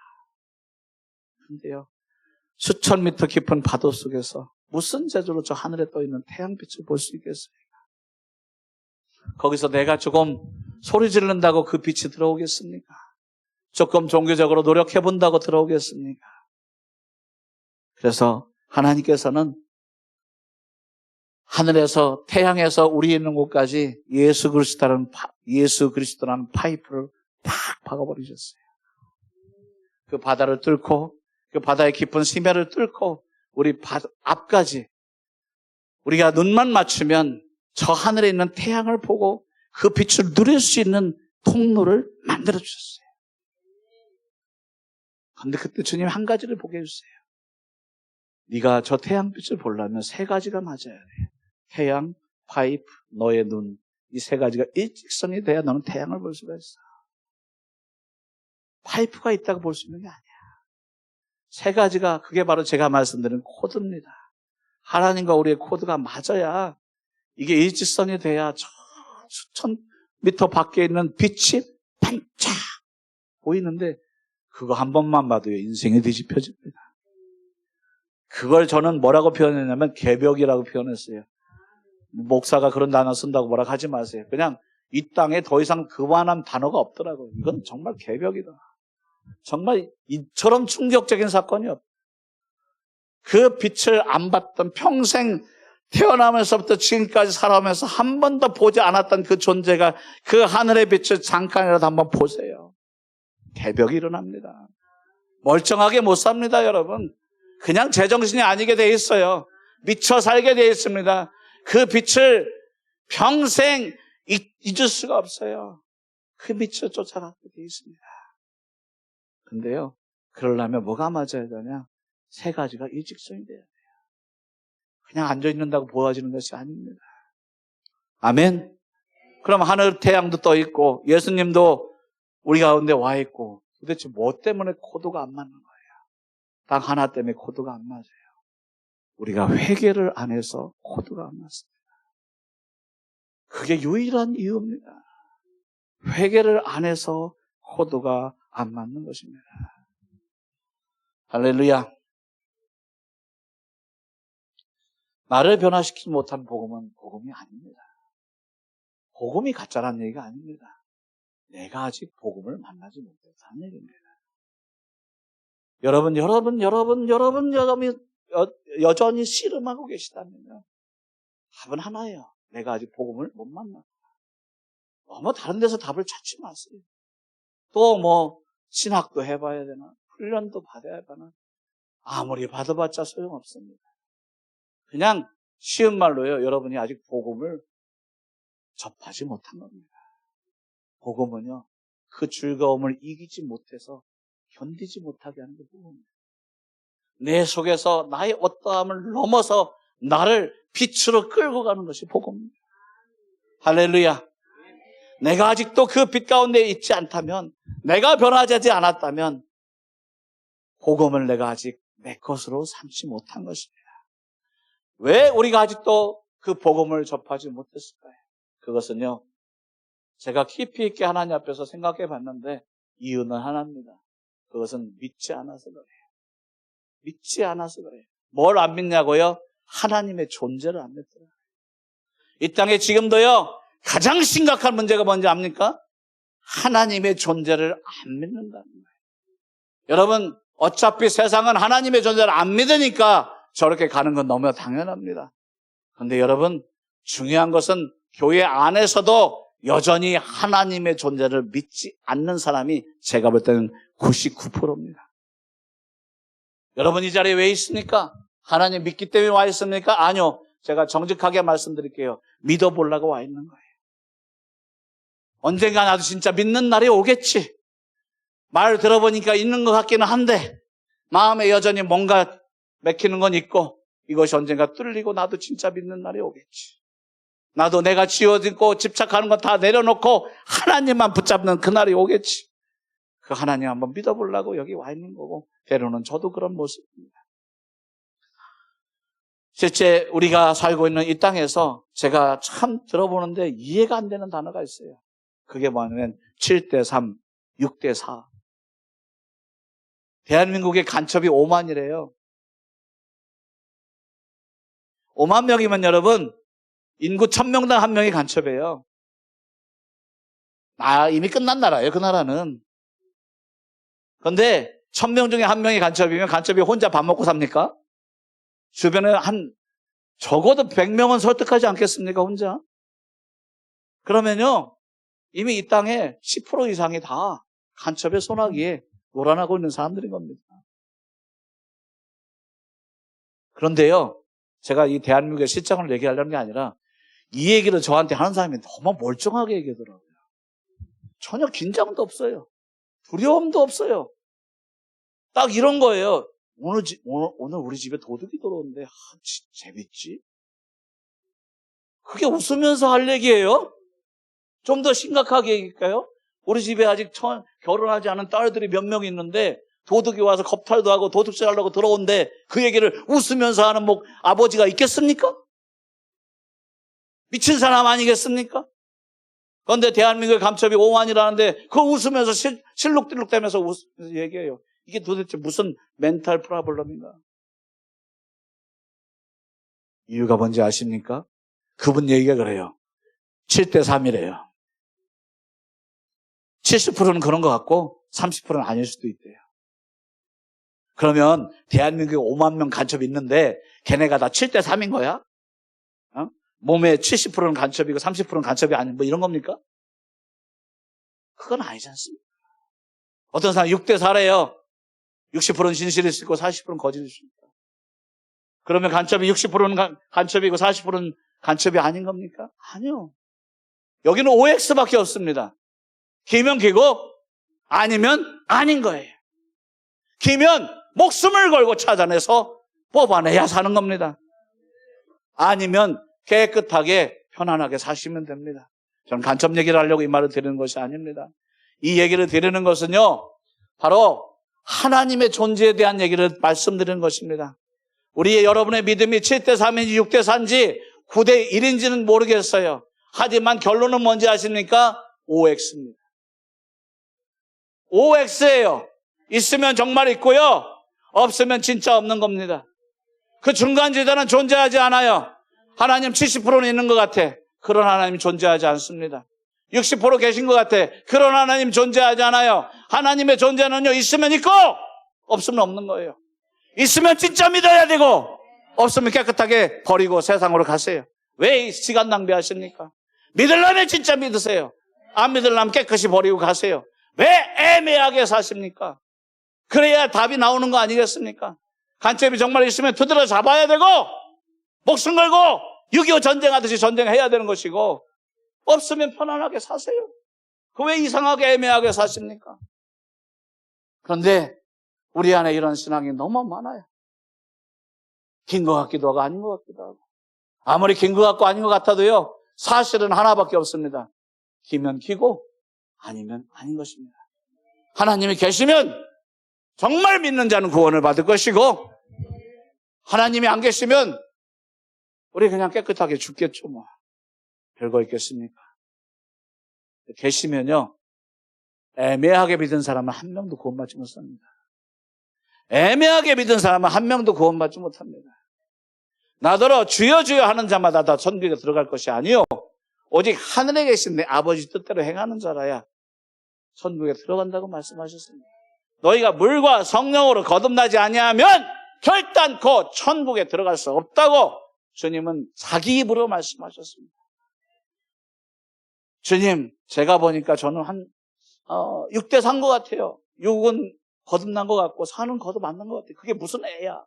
그런데요, 수천 미터 깊은 파도 속에서 무슨 재주로 저 하늘에 떠 있는 태양빛을 볼 수 있겠습니까? 거기서 내가 조금 소리 지른다고 그 빛이 들어오겠습니까? 조금 종교적으로 노력해본다고 들어오겠습니까? 그래서 하나님께서는 하늘에서 태양에서 우리 있는 곳까지 예수 그리스도라는 파이프를 팍 박아버리셨어요. 그 바다를 뚫고 그 바다의 깊은 심야를 뚫고 우리 앞까지 우리가 눈만 맞추면 저 하늘에 있는 태양을 보고 그 빛을 누릴 수 있는 통로를 만들어 주셨어요. 그런데 그때 주님 한 가지를 보게 해주세요. 네가 저 태양빛을 보려면 세 가지가 맞아야 돼. 태양, 파이프, 너의 눈. 이 세 가지가 일직선이 돼야 너는 태양을 볼 수가 있어. 파이프가 있다고 볼 수 있는 게 아니야. 세 가지가 그게 바로 제가 말씀드린 코드입니다. 하나님과 우리의 코드가 맞아야 이게 일직선이 돼야 저 수천 미터 밖에 있는 빛이 반짝 보이는데 그거 한 번만 봐도 인생이 뒤집혀집니다. 그걸 저는 뭐라고 표현했냐면 개벽이라고 표현했어요. 목사가 그런 단어 쓴다고 뭐라고 하지 마세요. 그냥 이 땅에 더 이상 그만한 단어가 없더라고요. 이건 정말 개벽이다. 정말 이처럼 충격적인 사건이 없다. 그 빛을 안 봤던 평생 태어나면서부터 지금까지 살아오면서 한 번도 보지 않았던 그 존재가 그 하늘의 빛을 잠깐이라도 한번 보세요. 개벽이 일어납니다. 멀쩡하게 못 삽니다, 여러분. 그냥 제정신이 아니게 돼 있어요. 미쳐 살게 돼 있습니다. 그 빛을 평생 잊을 수가 없어요. 그 빛을 쫓아가게 돼 있습니다. 근데요, 그러려면 뭐가 맞아야 되냐? 세 가지가 일직선이 돼야 돼요. 그냥 앉아있는다고 보아지는 것이 아닙니다. 아멘? 그럼 하늘 태양도 떠 있고 예수님도 우리 가운데 와 있고 도대체 뭐 때문에 코드가 안 맞는 거예요? 딱 하나 때문에 코드가 안 맞아요. 우리가 회개를 안 해서 코드가 안 맞습니다. 그게 유일한 이유입니다. 회개를 안 해서 코드가 안 맞는 것입니다. 할렐루야. 나를 변화시키지 못한 복음은 복음이 아닙니다. 복음이 가짜라는 얘기가 아닙니다. 내가 아직 복음을 만나지 못했다는 얘기입니다. 여러분 여전히 씨름하고 계시다면요. 답은 하나예요. 내가 아직 복음을 못 만났다. 너무 다른 데서 답을 찾지 마세요. 또 뭐 신학도 해봐야 되나? 훈련도 받아야 되나? 아무리 받아봤자 소용없습니다. 그냥 쉬운 말로요. 여러분이 아직 복음을 접하지 못한 겁니다. 복음은요. 그 즐거움을 이기지 못해서 견디지 못하게 하는 게 복음입니다. 내 속에서 나의 어떠함을 넘어서 나를 빛으로 끌고 가는 것이 복음입니다. 할렐루야. 내가 아직도 그 빛 가운데 있지 않다면, 내가 변화하지 않았다면 복음을 내가 아직 내 것으로 삼지 못한 것입니다. 왜 우리가 아직도 그 복음을 접하지 못했을까요? 그것은요, 제가 깊이 있게 하나님 앞에서 생각해 봤는데 이유는 하나입니다. 그것은 믿지 않아서 그래요. 믿지 않아서 그래요. 뭘 안 믿냐고요? 하나님의 존재를 안 믿더라고요. 이 땅에 지금도요, 가장 심각한 문제가 뭔지 압니까? 하나님의 존재를 안 믿는다는 거예요. 여러분, 어차피 세상은 하나님의 존재를 안 믿으니까 저렇게 가는 건 너무 당연합니다. 그런데 여러분, 중요한 것은 교회 안에서도 여전히 하나님의 존재를 믿지 않는 사람이 제가 볼 때는 99%입니다. 여러분 이 자리에 왜 있습니까? 하나님 믿기 때문에 와 있습니까? 아니요. 제가 정직하게 말씀드릴게요. 믿어보려고 와 있는 거예요. 언젠가 나도 진짜 믿는 날이 오겠지. 말 들어보니까 있는 것 같기는 한데 마음에 여전히 뭔가 맥히는 건 있고 이것이 언젠가 뚫리고 나도 진짜 믿는 날이 오겠지. 나도 내가 지어지고 집착하는 거 다 내려놓고 하나님만 붙잡는 그날이 오겠지. 그 하나님 한번 믿어보려고 여기 와 있는 거고 때로는 저도 그런 모습입니다. 실제 우리가 살고 있는 이 땅에서 제가 참 들어보는데 이해가 안 되는 단어가 있어요. 그게 뭐냐면 7대3, 6대4. 대한민국의 간첩이 5만이래요. 5만 명이면 여러분 인구 1000명당 1명이 간첩이에요. 이미 끝난 나라예요. 그 나라는. 그런데 1000명 중에 1명이 간첩이면 간첩이 혼자 밥 먹고 삽니까? 주변에 적어도 100명은 설득하지 않겠습니까? 혼자. 그러면요 이미 이 땅에 10% 이상이 다 간첩의 소나기에 놀아나고 있는 사람들인 겁니다. 그런데요 제가 이 대한민국의 실정을 얘기하려는 게 아니라 이 얘기를 저한테 하는 사람이 너무 멀쩡하게 얘기하더라고요. 전혀 긴장도 없어요. 두려움도 없어요. 딱 이런 거예요. 오늘 우리 집에 도둑이 들어오는데 재밌지? 그게 웃으면서 할 얘기예요? 좀 더 심각하게 얘기할까요? 우리 집에 아직 결혼하지 않은 딸들이 몇 명 있는데 도둑이 와서 겁탈도 하고 도둑질 하려고 들어온데 그 얘기를 웃으면서 하는 아버지가 있겠습니까? 미친 사람 아니겠습니까? 그런데 대한민국의 간첩이 5만이라는데 그거 웃으면서 실룩딜룩 대면서 웃으면서 얘기해요. 이게 도대체 무슨 멘탈 프로블럼인가? 이유가 뭔지 아십니까? 그분 얘기가 그래요. 7대3이래요. 70%는 그런 것 같고 30%는 아닐 수도 있대요. 그러면 대한민국에 5만 명 간첩이 있는데 걔네가 다 7대3인 거야? 몸에 70%는 간첩이고 30%는 간첩이 아닌 뭐 이런 겁니까? 그건 아니지 않습니까? 어떤 사람 6대4래요. 60%는 진실일 수 있고 40%는 거짓일 수 있다. 그러면 간첩이 60%는 간첩이고 40%는 간첩이 아닌 겁니까? 아니요. 여기는 OX밖에 없습니다. 기면 기고 아니면 아닌 거예요. 기면 목숨을 걸고 찾아내서 뽑아내야 사는 겁니다. 아니면 깨끗하게 편안하게 사시면 됩니다. 저는 간첩 얘기를 하려고 이 말을 드리는 것이 아닙니다. 이 얘기를 드리는 것은요, 바로 하나님의 존재에 대한 얘기를 말씀드리는 것입니다. 우리의 여러분의 믿음이 7대 3인지 6대 4인지 9대 1인지는 모르겠어요. 하지만 결론은 뭔지 아십니까? OX입니다. OX예요. 있으면 정말 있고요, 없으면 진짜 없는 겁니다. 그 중간지대는 존재하지 않아요. 하나님 70%는 있는 것 같아. 그런 하나님 존재하지 않습니다. 60% 계신 것 같아. 그런 하나님 존재하지 않아요. 하나님의 존재는요, 있으면 있고 없으면 없는 거예요. 있으면 진짜 믿어야 되고 없으면 깨끗하게 버리고 세상으로 가세요. 왜 시간 낭비하십니까? 믿으려면 진짜 믿으세요. 안 믿으려면 깨끗이 버리고 가세요. 왜 애매하게 사십니까? 그래야 답이 나오는 거 아니겠습니까? 간첩이 정말 있으면 두드려 잡아야 되고 목숨 걸고 6.25 전쟁하듯이 전쟁해야 되는 것이고, 없으면 편안하게 사세요. 그 왜 이상하게 애매하게 사십니까? 그런데 우리 안에 이런 신앙이 너무 많아요. 긴 것 같기도 하고 아닌 것 같기도 하고. 아무리 긴 것 같고 아닌 것 같아도요, 사실은 하나밖에 없습니다. 기면 기고 아니면 아닌 것입니다. 하나님이 계시면 정말 믿는 자는 구원을 받을 것이고, 하나님이 안 계시면 우리 그냥 깨끗하게 죽겠죠, 뭐. 별거 있겠습니까? 계시면요, 애매하게 믿은 사람은 한 명도 구원받지 못합니다. 애매하게 믿은 사람은 한 명도 구원받지 못합니다. 나더러 주여 주여 하는 자마다 다 천국에 들어갈 것이 아니요, 오직 하늘에 계신 내 아버지 뜻대로 행하는 자라야 천국에 들어간다고 말씀하셨습니다. 너희가 물과 성령으로 거듭나지 아니하면 결단코 천국에 들어갈 수 없다고 주님은 자기 입으로 말씀하셨습니다. 주님, 제가 보니까 저는 한 6대 3 것 같아요. 6은 거듭난 것 같고 4는 거듭 안 난 것 같아요. 그게 무슨 애야?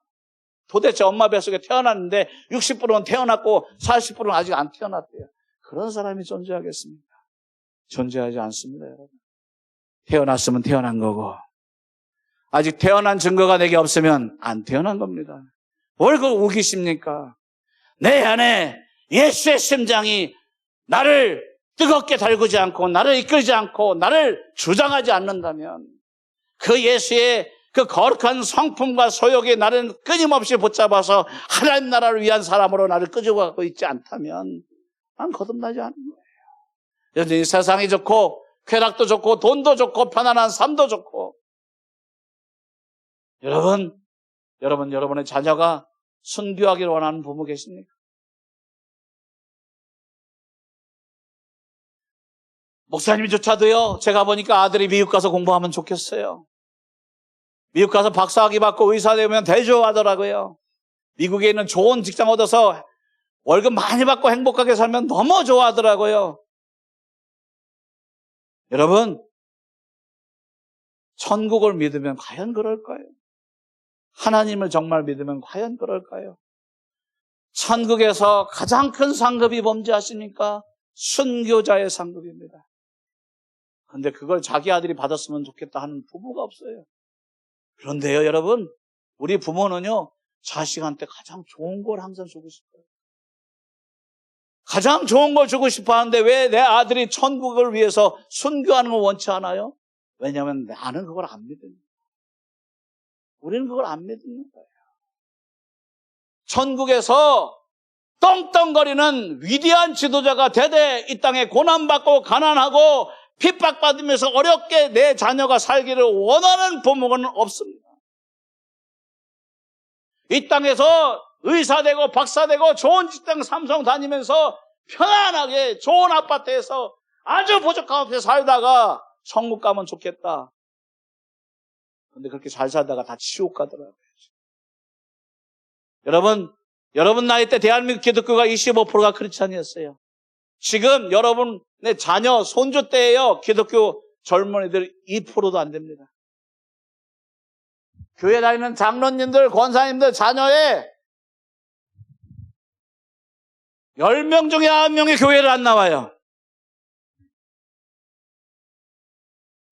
도대체 엄마 뱃속에 태어났는데 60%는 태어났고 40%는 아직 안 태어났대요. 그런 사람이 존재하겠습니까? 존재하지 않습니다, 여러분. 태어났으면 태어난 거고, 아직 태어난 증거가 내게 없으면 안 태어난 겁니다. 뭘 그걸 우기십니까? 내 안에 예수의 심장이 나를 뜨겁게 달구지 않고 나를 이끌지 않고 나를 주장하지 않는다면, 그 예수의 그 거룩한 성품과 소욕이 나를 끊임없이 붙잡아서 하나님 나라를 위한 사람으로 나를 끄집어가고 있지 않다면 난 거듭나지 않는 거예요. 여전히 세상이 좋고 쾌락도 좋고 돈도 좋고 편안한 삶도 좋고, 여러분의 자녀가 순교하기를 원하는 부모 계십니까? 목사님조차도요, 제가 보니까 아들이 미국 가서 공부하면 좋겠어요. 미국 가서 박사학위 받고 의사 되면 대조하더라고요. 미국에 있는 좋은 직장 얻어서 월급 많이 받고 행복하게 살면 너무 좋아하더라고요. 여러분, 천국을 믿으면 과연 그럴까요? 하나님을 정말 믿으면 과연 그럴까요? 천국에서 가장 큰 상급이 뭔지 아십니까? 순교자의 상급입니다. 그런데 그걸 자기 아들이 받았으면 좋겠다 하는 부모가 없어요. 그런데요, 여러분, 우리 부모는요, 자식한테 가장 좋은 걸 항상 주고 싶어요. 가장 좋은 걸 주고 싶어 하는데 왜 내 아들이 천국을 위해서 순교하는 걸 원치 않아요? 왜냐하면 나는 그걸 안 믿으니까. 우리는 그걸 안 믿는 거예요. 천국에서 떵떵거리는 위대한 지도자가 대대 이 땅에 고난받고 가난하고 핍박받으면서 어렵게 내 자녀가 살기를 원하는 부모는 없습니다. 이 땅에서 의사 되고 박사 되고 좋은 직장 삼성 다니면서 편안하게 좋은 아파트에서 아주 부족한 곳에 살다가 천국 가면 좋겠다. 그런데 그렇게 잘 살다가 다 지옥 가더라고요. 여러분 나이 때 대한민국 기독교가 25%가 크리스찬이었어요. 지금 여러분의 자녀, 손주 때에요, 기독교 젊은이들 2%도 안 됩니다. 교회 다니는 장로님들, 권사님들 자녀의 10명 중에 9명이 교회를 안 나와요.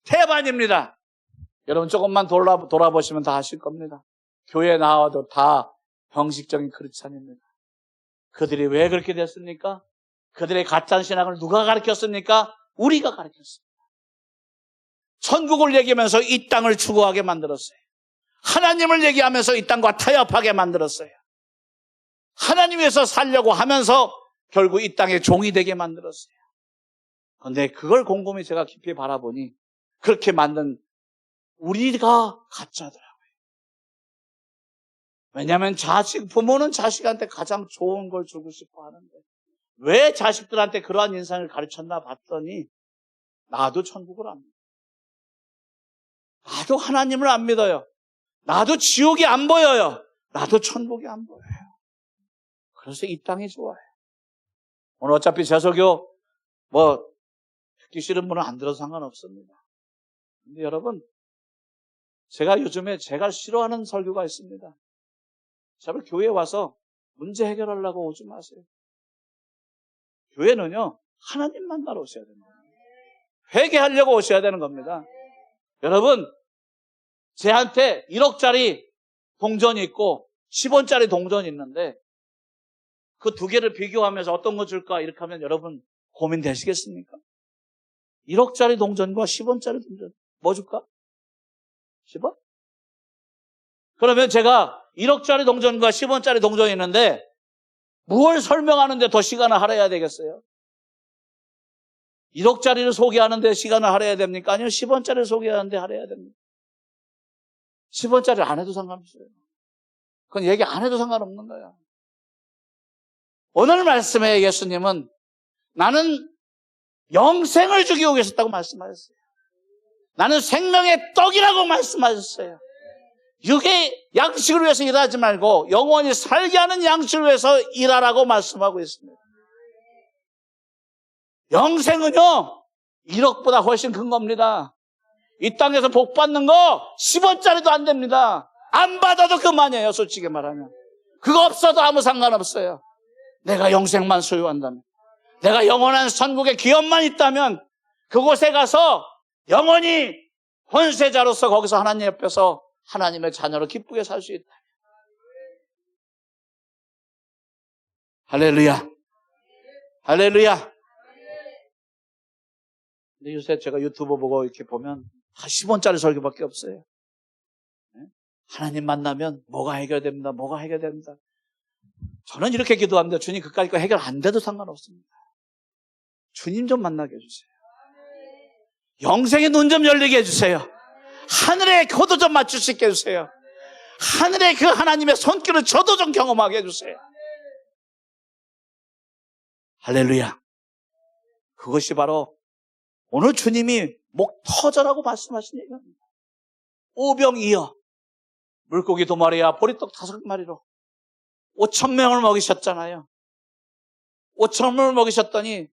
태반입니다. 여러분 조금만 돌아보시면 다 아실 겁니다. 교회에 나와도 다 형식적인 크리스찬입니다. 그들이 왜 그렇게 됐습니까? 그들의 가짜 신앙을 누가 가르쳤습니까? 우리가 가르쳤습니다. 천국을 얘기하면서 이 땅을 추구하게 만들었어요. 하나님을 얘기하면서 이 땅과 타협하게 만들었어요. 하나님 위해서 살려고 하면서 결국 이 땅의 종이 되게 만들었어요. 그런데 그걸 곰곰이 제가 깊이 바라보니 그렇게 만든 우리가 가짜더라고요. 왜냐하면 부모는 자식한테 가장 좋은 걸 주고 싶어 하는데 왜 자식들한테 그러한 인상을 가르쳤나 봤더니 나도 천국을 안 믿어요. 나도 하나님을 안 믿어요. 나도 지옥이 안 보여요. 나도 천국이 안 보여요. 그래서 이 땅이 좋아요. 오늘 어차피 제소교 듣기 싫은 분은 안 들어도 상관없습니다. 근데 여러분, 제가 요즘에 제가 싫어하는 설교가 있습니다. 제발 교회에 와서 문제 해결하려고 오지 마세요. 교회는요, 하나님 만나러 오셔야 됩니다. 회개하려고 오셔야 되는 겁니다. 여러분, 제한테 1억짜리 동전이 있고 10원짜리 동전이 있는데 그 두 개를 비교하면서 어떤 거 줄까 이렇게 하면 여러분 고민되시겠습니까? 1억짜리 동전과 10원짜리 동전 뭐 줄까? 10원? 그러면 제가 1억짜리 동전과 10원짜리 동전이 있는데 무엇을 설명하는데 더 시간을 할애해야 되겠어요? 1억짜리를 소개하는데 시간을 할애해야 됩니까? 아니면 10원짜리를 소개하는데 할애해야 됩니까? 10원짜리 안 해도 상관없어요. 그건 얘기 안 해도 상관없는 거야. 오늘 말씀에 예수님은 나는 영생을 주기 위해서다고 말씀하셨어요. 나는 생명의 떡이라고 말씀하셨어요. 육의 양식을 위해서 일하지 말고 영원히 살게 하는 양식을 위해서 일하라고 말씀하고 있습니다. 영생은요 1억보다 훨씬 큰 겁니다. 이 땅에서 복 받는 거 10원짜리도 안 됩니다. 안 받아도 그만이에요. 솔직히 말하면 그거 없어도 아무 상관없어요. 내가 영생만 소유한다면, 내가 영원한 천국의 기업만 있다면 그곳에 가서 영원히 권세자로서 거기서 하나님 옆에서 하나님의 자녀로 기쁘게 살 수 있다. 할렐루야. 할렐루야. 근데 요새 제가 유튜브 보고 이렇게 보면 다 10원짜리 설교밖에 없어요. 하나님 만나면 뭐가 해결됩니다. 뭐가 해결됩니다. 저는 이렇게 기도합니다. 주님 그까짓 거 해결 안 돼도 상관없습니다. 주님 좀 만나게 해주세요. 영생의 눈 좀 열리게 해주세요. 하늘의 코도 좀 맞출 수 있게 해주세요. 하늘의 그 하나님의 손길을 저도 좀 경험하게 해주세요. 할렐루야. 그것이 바로 오늘 주님이 목 터져라고 말씀하신 얘기입니다. 오병이어 물고기 2마리와 보리떡 5마리로 5,000명을 먹이셨잖아요. 5,000명을 먹이셨더니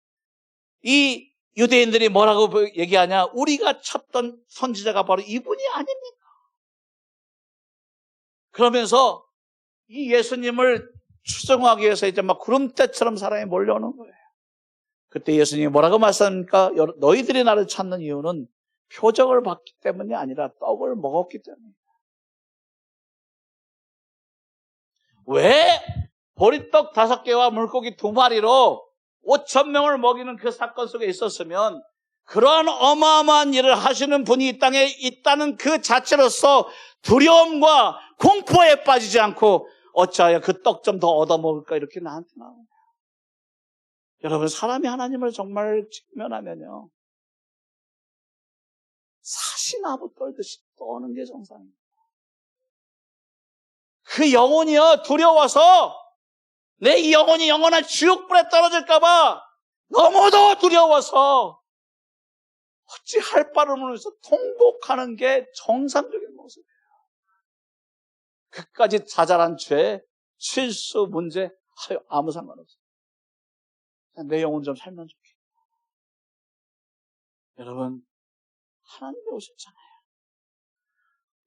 이 유대인들이 뭐라고 얘기하냐? 우리가 찾던 선지자가 바로 이분이 아닙니까? 그러면서 이 예수님을 추정하기 위해서 이제 막 구름대처럼 사람이 몰려오는 거예요. 그때 예수님이 뭐라고 말씀합니까? 너희들이 나를 찾는 이유는 표적을 받기 때문이 아니라 떡을 먹었기 때문이다. 왜 보리떡 5개와 물고기 2마리로 5,000명을 먹이는 그 사건 속에 있었으면 그러한 어마어마한 일을 하시는 분이 이 땅에 있다는 그 자체로서 두려움과 공포에 빠지지 않고 어찌하여 그 떡 좀 더 얻어먹을까 이렇게 나한테 나옵니다. 여러분, 사람이 하나님을 정말 직면하면요 사시나무 떨듯이 떠는 게 정상입니다. 그 영혼이요 두려워서 내 이 영혼이 영원한 지옥불에 떨어질까봐 너무도 두려워서 어찌 할 바를 모르면서 통곡하는 게 정상적인 모습이에요. 그까지 자잘한 죄, 실수, 문제 아무 상관없어요. 내 영혼 좀 살면 좋겠다. 여러분, 하나님이 오셨잖아요.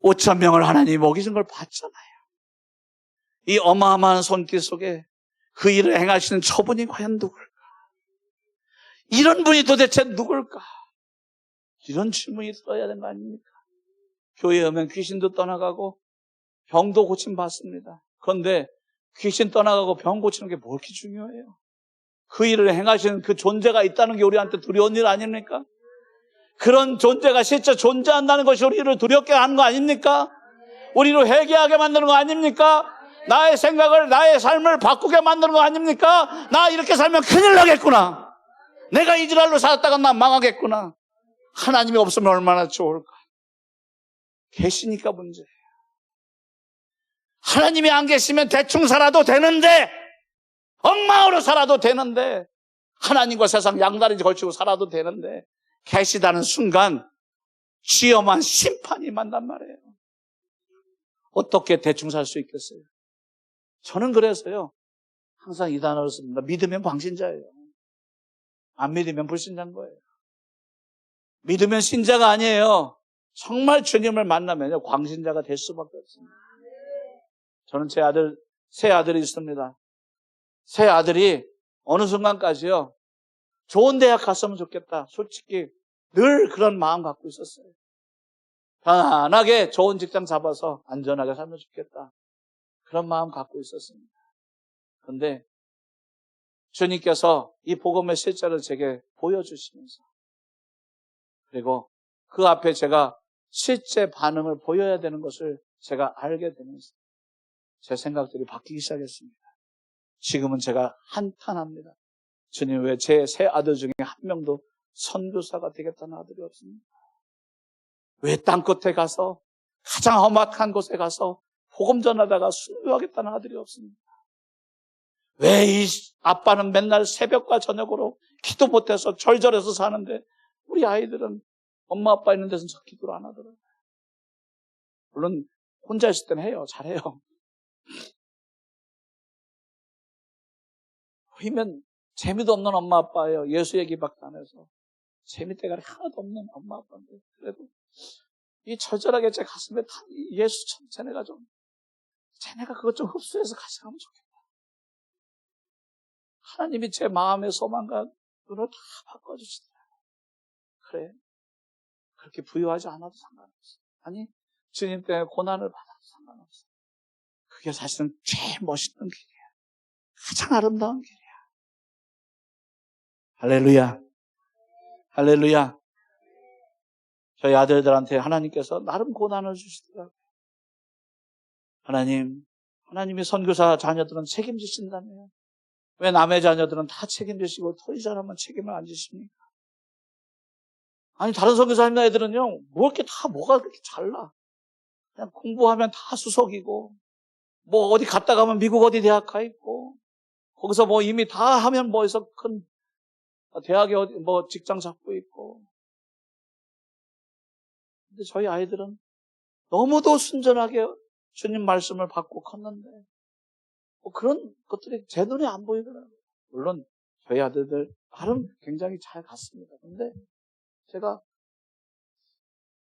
5,000명을 하나님이 먹이신 걸 봤잖아요. 이 어마어마한 손길 속에 그 일을 행하시는 저분이 과연 누굴까? 이런 분이 도대체 누굴까? 이런 질문이 들어야 되는 거 아닙니까? 교회에 오면 귀신도 떠나가고 병도 고침받습니다. 그런데 귀신 떠나가고 병 고치는 게 뭐 이렇게 중요해요? 그 일을 행하시는 그 존재가 있다는 게 우리한테 두려운 일 아닙니까? 그런 존재가 실제 존재한다는 것이 우리를 두렵게 하는 거 아닙니까? 우리를 회개하게 만드는 거 아닙니까? 나의 생각을, 나의 삶을 바꾸게 만드는 거 아닙니까? 나 이렇게 살면 큰일 나겠구나. 내가 이지랄로 살았다가 나 망하겠구나. 하나님이 없으면 얼마나 좋을까? 계시니까 문제예요. 하나님이 안 계시면 대충 살아도 되는데, 엉망으로 살아도 되는데, 하나님과 세상 양다리 걸치고 살아도 되는데, 계시다는 순간 시험한 심판이 만단 말이에요. 어떻게 대충 살 수 있겠어요? 저는 그래서요, 항상 이 단어를 씁니다. 믿으면 광신자예요. 안 믿으면 불신자인 거예요. 믿으면 신자가 아니에요. 정말 주님을 만나면요, 광신자가 될 수밖에 없습니다. 저는 새 아들이 있습니다. 새 아들이 어느 순간까지요, 좋은 대학 갔으면 좋겠다. 솔직히 늘 그런 마음 갖고 있었어요. 편안하게 좋은 직장 잡아서 안전하게 살면 좋겠다. 그런 마음 갖고 있었습니다. 그런데 주님께서 이 복음의 실제를 제게 보여주시면서, 그리고 그 앞에 제가 실제 반응을 보여야 되는 것을 제가 알게 되면서 제 생각들이 바뀌기 시작했습니다. 지금은 제가 한탄합니다. 주님, 왜 제 세 아들 중에 한 명도 선교사가 되겠다는 아들이 없습니까? 왜 땅끝에 가서, 가장 험악한 곳에 가서 복음 전하다가 순교하겠다는 아들이 없습니까? 왜 이 아빠는 맨날 새벽과 저녁으로 기도 못해서 절절해서 사는데 우리 아이들은 엄마 아빠 있는 데서는 저 기도를 안 하더라고요. 물론 혼자 있을 때는 해요. 잘해요. 보이면 재미도 없는 엄마 아빠예요. 예수 얘기밖에 안 해서. 재미대가리 하나도 없는 엄마 아빠인데, 그래도 이 절절하게 제 가슴에 다 예수 참 쟤네가 그것 좀 흡수해서 같이 가면 좋겠다. 하나님이 제 마음의 소망과 눈을 다 바꿔주시더라고요. 그래, 그렇게 부유하지 않아도 상관없어. 아니, 주님 때문에 고난을 받아도 상관없어. 그게 사실은 제일 멋있는 길이야. 가장 아름다운 길이야. 할렐루야. 할렐루야. 저희 아들들한테 하나님께서 나름 고난을 주시더라고요. 하나님이 선교사 자녀들은 책임지신다며요. 왜 남의 자녀들은 다 책임지시고 토지 자녀만 책임을 안 지십니까? 아니, 다른 선교사님 애들은요, 뭐가 그렇게 잘나? 그냥 공부하면 다 수석이고, 뭐 어디 갔다 가면 미국 어디 대학 가 있고, 거기서 뭐 이미 다 하면 뭐해서 큰 대학에 어디 뭐 직장 잡고 있고. 근데 저희 아이들은 너무도 순전하게 주님 말씀을 받고 컸는데, 뭐 그런 것들이 제 눈에 안 보이더라고요. 물론 저희 아들들 나름 굉장히 잘 갔습니다. 근데 제가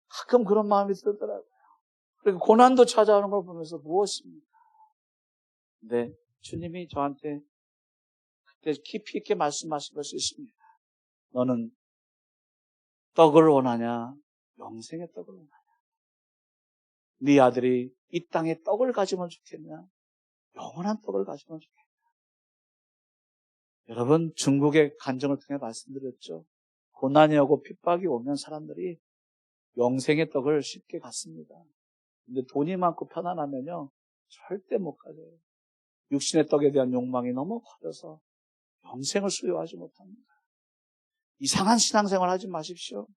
가끔 그런 마음이 들더라고요. 그리고 고난도 찾아오는 걸 보면서 무엇입니까? 근데 주님이 저한테 그때 깊이 있게 말씀하신 것이 있습니다. 너는 떡을 원하냐? 영생의 떡을 원하냐? 네 아들이 이 땅에 떡을 가지면 좋겠냐? 영원한 떡을 가지면 좋겠냐? 여러분, 중국의 간증을 통해 말씀드렸죠. 고난이 오고 핍박이 오면 사람들이 영생의 떡을 쉽게 갖습니다. 근데 돈이 많고 편안하면요, 절대 못 가져요. 육신의 떡에 대한 욕망이 너무 커져서 영생을 수요하지 못합니다. 이상한 신앙생활 하지 마십시오.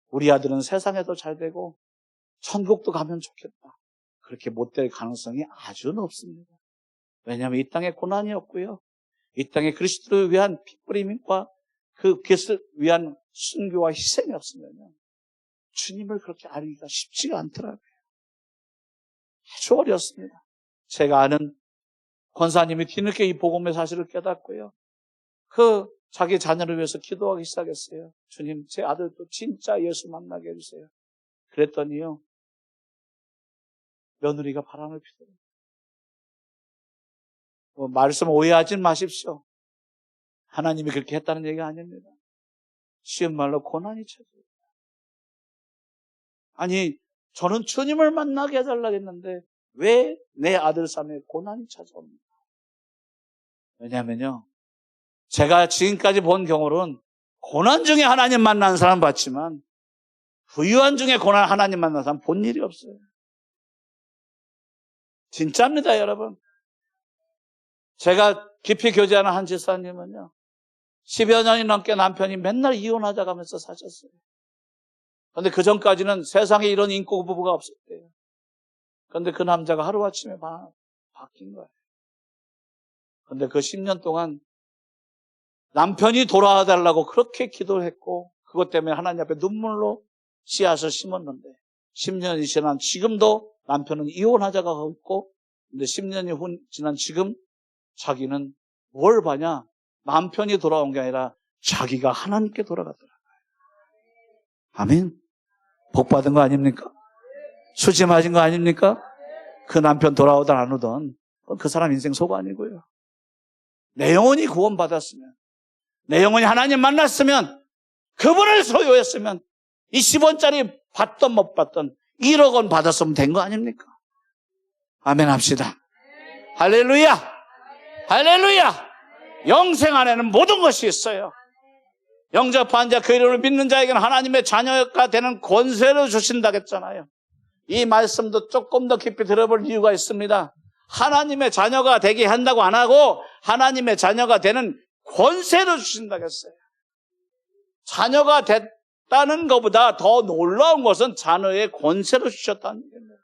우리 아들은 세상에도 잘 되고 천국도 가면 좋겠다. 그렇게 못 될 가능성이 아주 높습니다. 왜냐하면 이 땅에 고난이 없고요, 이 땅에 그리스도를 위한 피뿌림과 그 그리스도를 위한 순교와 희생이 없으면요, 주님을 그렇게 알기가 쉽지가 않더라고요. 아주 어렵습니다. 제가 아는 권사님이 뒤늦게 이 복음의 사실을 깨닫고요, 자기 자녀를 위해서 기도하기 시작했어요. 주님, 제 아들도 진짜 예수 만나게 해주세요. 그랬더니요, 며느리가 바람을 피더라고요. 말씀 오해하지 마십시오. 하나님이 그렇게 했다는 얘기가 아닙니다. 쉬운 말로 고난이 찾아요. 아니, 저는 주님을 만나게 해달라고 했는데 왜 내 아들 삶에 고난이 찾아옵니까? 왜냐하면요, 제가 지금까지 본 경우는 고난 중에 하나님 만난 사람 봤지만 부유한 중에 고난 하나님 만난 사람 본 일이 없어요. 진짜입니다, 여러분. 제가 깊이 교제하는 한 집사님은요, 10여 년이 넘게 남편이 맨날 이혼하자 가면서 사셨어요. 그런데 그 전까지는 세상에 이런 인고 부부가 없었대요. 그런데 그 남자가 하루아침에 바뀐 거예요. 그런데 그 10년 동안 남편이 돌아와 달라고 그렇게 기도를 했고, 그것 때문에 하나님 앞에 눈물로 씨앗을 심었는데 10년이 지난 지금도 남편은 이혼하자가 없고, 근데 10년이 지난 지금 자기는 뭘 봐냐? 남편이 돌아온 게 아니라 자기가 하나님께 돌아갔더라고요. 아멘. 복 받은 거 아닙니까? 수지 맞은 거 아닙니까? 그 남편 돌아오든 안 오든 그 사람 인생 속 아니고요. 내 영혼이 구원받았으면, 내 영혼이 하나님 만났으면, 그분을 소유했으면 이 10원짜리 받던 못 받던 1억 원 받았으면 된 거 아닙니까? 아멘 합시다. 할렐루야! 할렐루야! 영생 안에는 모든 것이 있어요. 영접한 자, 그 이름을 믿는 자에게는 하나님의 자녀가 되는 권세를 주신다겠잖아요. 이 말씀도 조금 더 깊이 들어볼 이유가 있습니다. 하나님의 자녀가 되게 한다고 안 하고 하나님의 자녀가 되는 권세를 주신다겠어요. 자녀가 됐다는 것보다 더 놀라운 것은 자녀의 권세를 주셨다는 겁니다.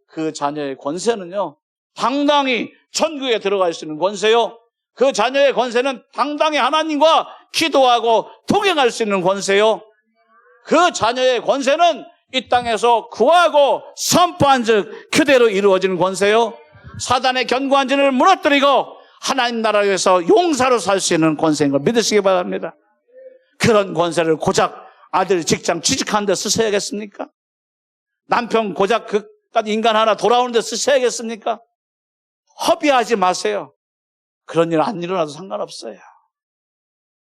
그 자녀의 권세는요, 당당히 천국에 들어갈 수 있는 권세요. 그 자녀의 권세는 당당히 하나님과 기도하고 동행할 수 있는 권세요. 그 자녀의 권세는 이 땅에서 구하고 선포한 즉 그대로 이루어지는 권세요. 사단의 견고한 진을 무너뜨리고 하나님 나라에서 용사로 살 수 있는 권세인 걸 믿으시기 바랍니다. 그런 권세를 고작 아들 직장 취직하는 데 쓰셔야겠습니까? 남편 고작 그깟 인간 하나 돌아오는 데 쓰셔야겠습니까? 허비하지 마세요. 그런 일 안 일어나도 상관없어요.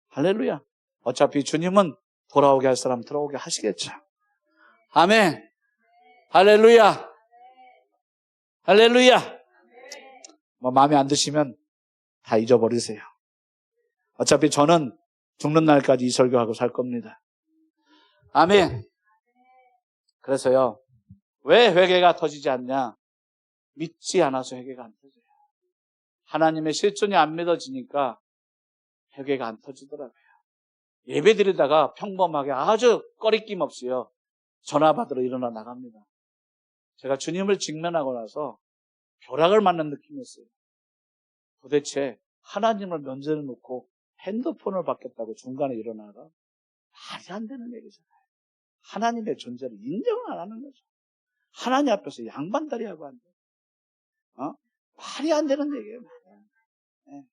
할렐루야. 어차피 주님은 돌아오게 할 사람 돌아오게 하시겠죠. 아멘. 할렐루야. 할렐루야. 마음에 안 드시면 다 잊어버리세요. 어차피 저는 죽는 날까지 이 설교하고 살 겁니다. 아멘. 그래서요, 왜 회개가 터지지 않냐? 믿지 않아서 회개가 안 터져요. 하나님의 실존이 안 믿어지니까 회개가 안 터지더라고요. 예배 드리다가 평범하게 아주 꺼리낌 없이요, 전화 받으러 일어나 나갑니다. 제가 주님을 직면하고 나서 벼락을 맞는 느낌이었어요. 도대체 하나님을 면전에 놓고 핸드폰을 받겠다고 중간에 일어나가 말이 안 되는 얘기잖아요. 하나님의 존재를 인정을 안 하는 거죠. 하나님 앞에서 양반다리하고 안 돼. 말이 안 되는 얘기예요. 네.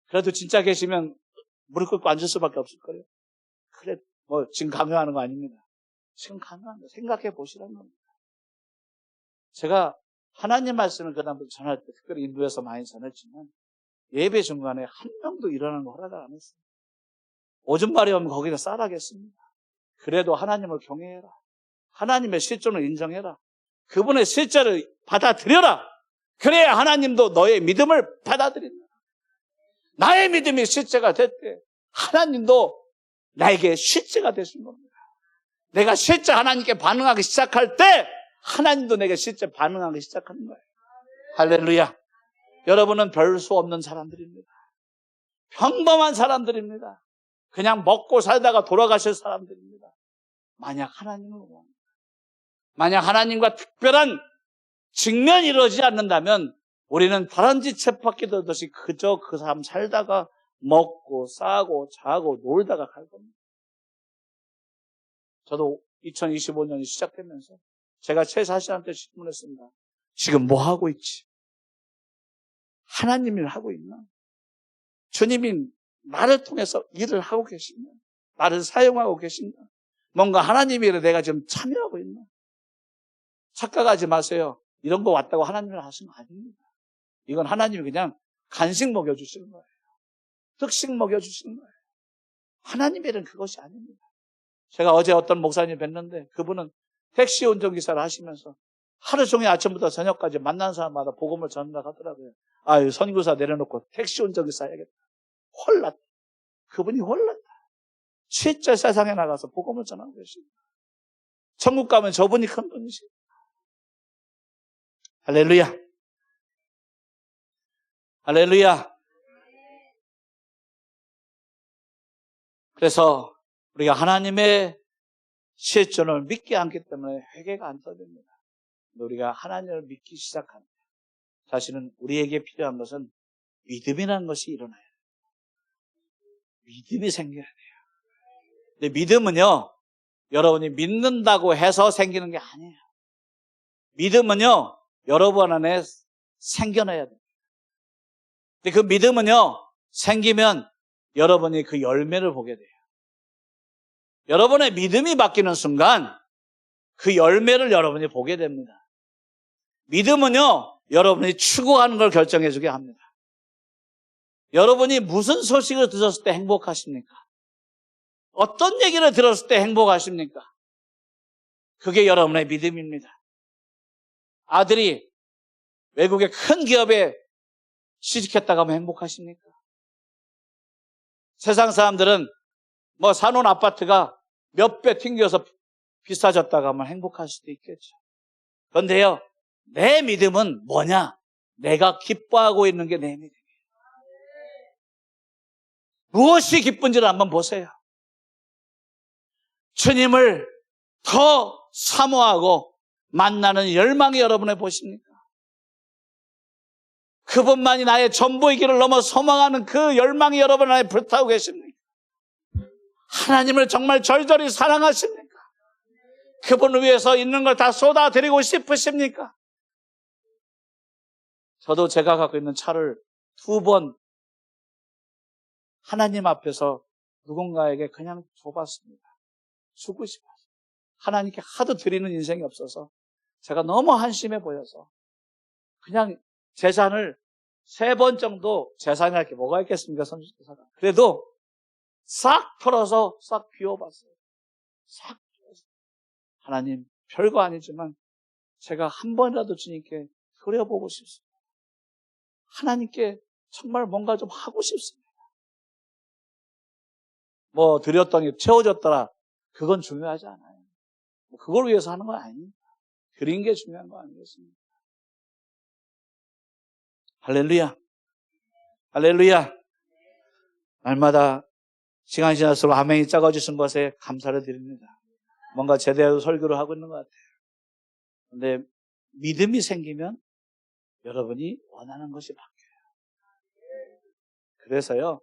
그래도 진짜 계시면 무릎 꿇고 앉을 수밖에 없을 거예요. 그래, 지금 강요하는 거 아닙니다. 지금 강요하는 거 생각해 보시라는 겁니다. 제가 하나님 말씀을 그다음부터 전할 때 특별히 인도에서 많이 전했지만 예배 중간에 한 명도 일어나는 거 허락을 안 했어요. 오줌마리 오면 거기다 싸라겠습니다. 그래도 하나님을 경외해라. 하나님의 실존을 인정해라. 그분의 실제를 받아들여라. 그래야 하나님도 너의 믿음을 받아들인다. 나의 믿음이 실제가 됐대. 하나님도 나에게 실제가 되신 겁니다. 내가 실제 하나님께 반응하기 시작할 때 하나님도 내게 실제 반응하기 시작하는 거예요. 할렐루야. 여러분은 별 수 없는 사람들입니다. 평범한 사람들입니다. 그냥 먹고 살다가 돌아가실 사람들입니다. 만약 하나님을 원합니다. 만약 하나님과 특별한 직면이 이루어지지 않는다면 우리는 다람쥐 쳇바퀴 돌듯이 그저 그 사람 살다가 먹고 싸고 자고 놀다가 갈 겁니다. 저도 2025년이 시작되면서 제가 최 사실한테 질문했습니다. 지금 뭐 하고 있지? 하나님 일을 하고 있나? 주님이 나를 통해서 일을 하고 계신가? 나를 사용하고 계신가? 뭔가 하나님 일에 내가 지금 참여하고 있나? 착각하지 마세요. 이런 거 왔다고 하나님을 하신 거 아닙니다. 이건 하나님이 그냥 간식 먹여주시는 거예요. 특식 먹여주시는 거예요. 하나님의 일은 그것이 아닙니다. 제가 어제 어떤 목사님 뵀는데 그분은 택시 운전기사를 하시면서 하루 종일 아침부터 저녁까지 만난 사람마다 복음을 전하라고 하더라고요. 아유, 선교사 내려놓고 택시 운전기사 해야겠다. 홀랐다. 그분이 홀랐다. 실제 세상에 나가서 복음을 전하고 계십니다. 천국 가면 저분이 큰 분이십니다. 할렐루야. 할렐루야. 그래서 우리가 하나님의 실존을 믿지 않기 때문에 회개가 안 터집니다. 우리가 하나님을 믿기 시작합니다. 사실은 우리에게 필요한 것은 믿음이라는 것이 일어나야 돼요. 믿음이 생겨야 돼요. 근데 믿음은요, 여러분이 믿는다고 해서 생기는 게 아니에요. 믿음은요, 여러분 안에 생겨나야 돼요. 근데 그 믿음은요, 생기면 여러분이 그 열매를 보게 돼요. 여러분의 믿음이 바뀌는 순간 그 열매를 여러분이 보게 됩니다. 믿음은요, 여러분이 추구하는 걸 결정해 주게 합니다. 여러분이 무슨 소식을 들었을 때 행복하십니까? 어떤 얘기를 들었을 때 행복하십니까? 그게 여러분의 믿음입니다. 아들이 외국의 큰 기업에 취직했다가 하면 행복하십니까? 세상 사람들은 뭐 사놓은 아파트가 몇 배 튕겨서 비싸졌다가 하면 행복할 수도 있겠죠. 그런데요, 내 믿음은 뭐냐? 내가 기뻐하고 있는 게 내 믿음이에요. 무엇이 기쁜지를 한번 보세요. 주님을 더 사모하고 만나는 열망이 여러분의 보십니까? 그분만이 나의 전부이기를 넘어 소망하는 그 열망이 여러분 안에 불타고 계십니까? 하나님을 정말 절절히 사랑하십니까? 그분을 위해서 있는 걸 다 쏟아드리고 싶으십니까? 저도 제가 갖고 있는 차를 2번 하나님 앞에서 누군가에게 그냥 줘봤습니다. 주고 싶어서. 하나님께 하도 드리는 인생이 없어서 제가 너무 한심해 보여서 그냥 재산을 3번 정도, 재산이랄 게 뭐가 있겠습니까? 선주교사가. 그래도 싹 털어서 싹 비워봤어요. 싹 비워서. 하나님, 별거 아니지만 제가 한 번이라도 주님께 드려보고 싶습니다. 하나님께 정말 뭔가 좀 하고 싶습니다. 뭐 드렸더니 채워졌더라. 그건 중요하지 않아요. 그걸 위해서 하는 건 아닙니다. 드린 게 중요한 거 아니겠습니까? 할렐루야. 할렐루야. 날마다 시간이 지날수록 아멘이 작아지신 것에 감사를 드립니다. 뭔가 제대로 설교를 하고 있는 것 같아요. 그런데 믿음이 생기면 여러분이 원하는 것이 바뀌어요. 그래서요,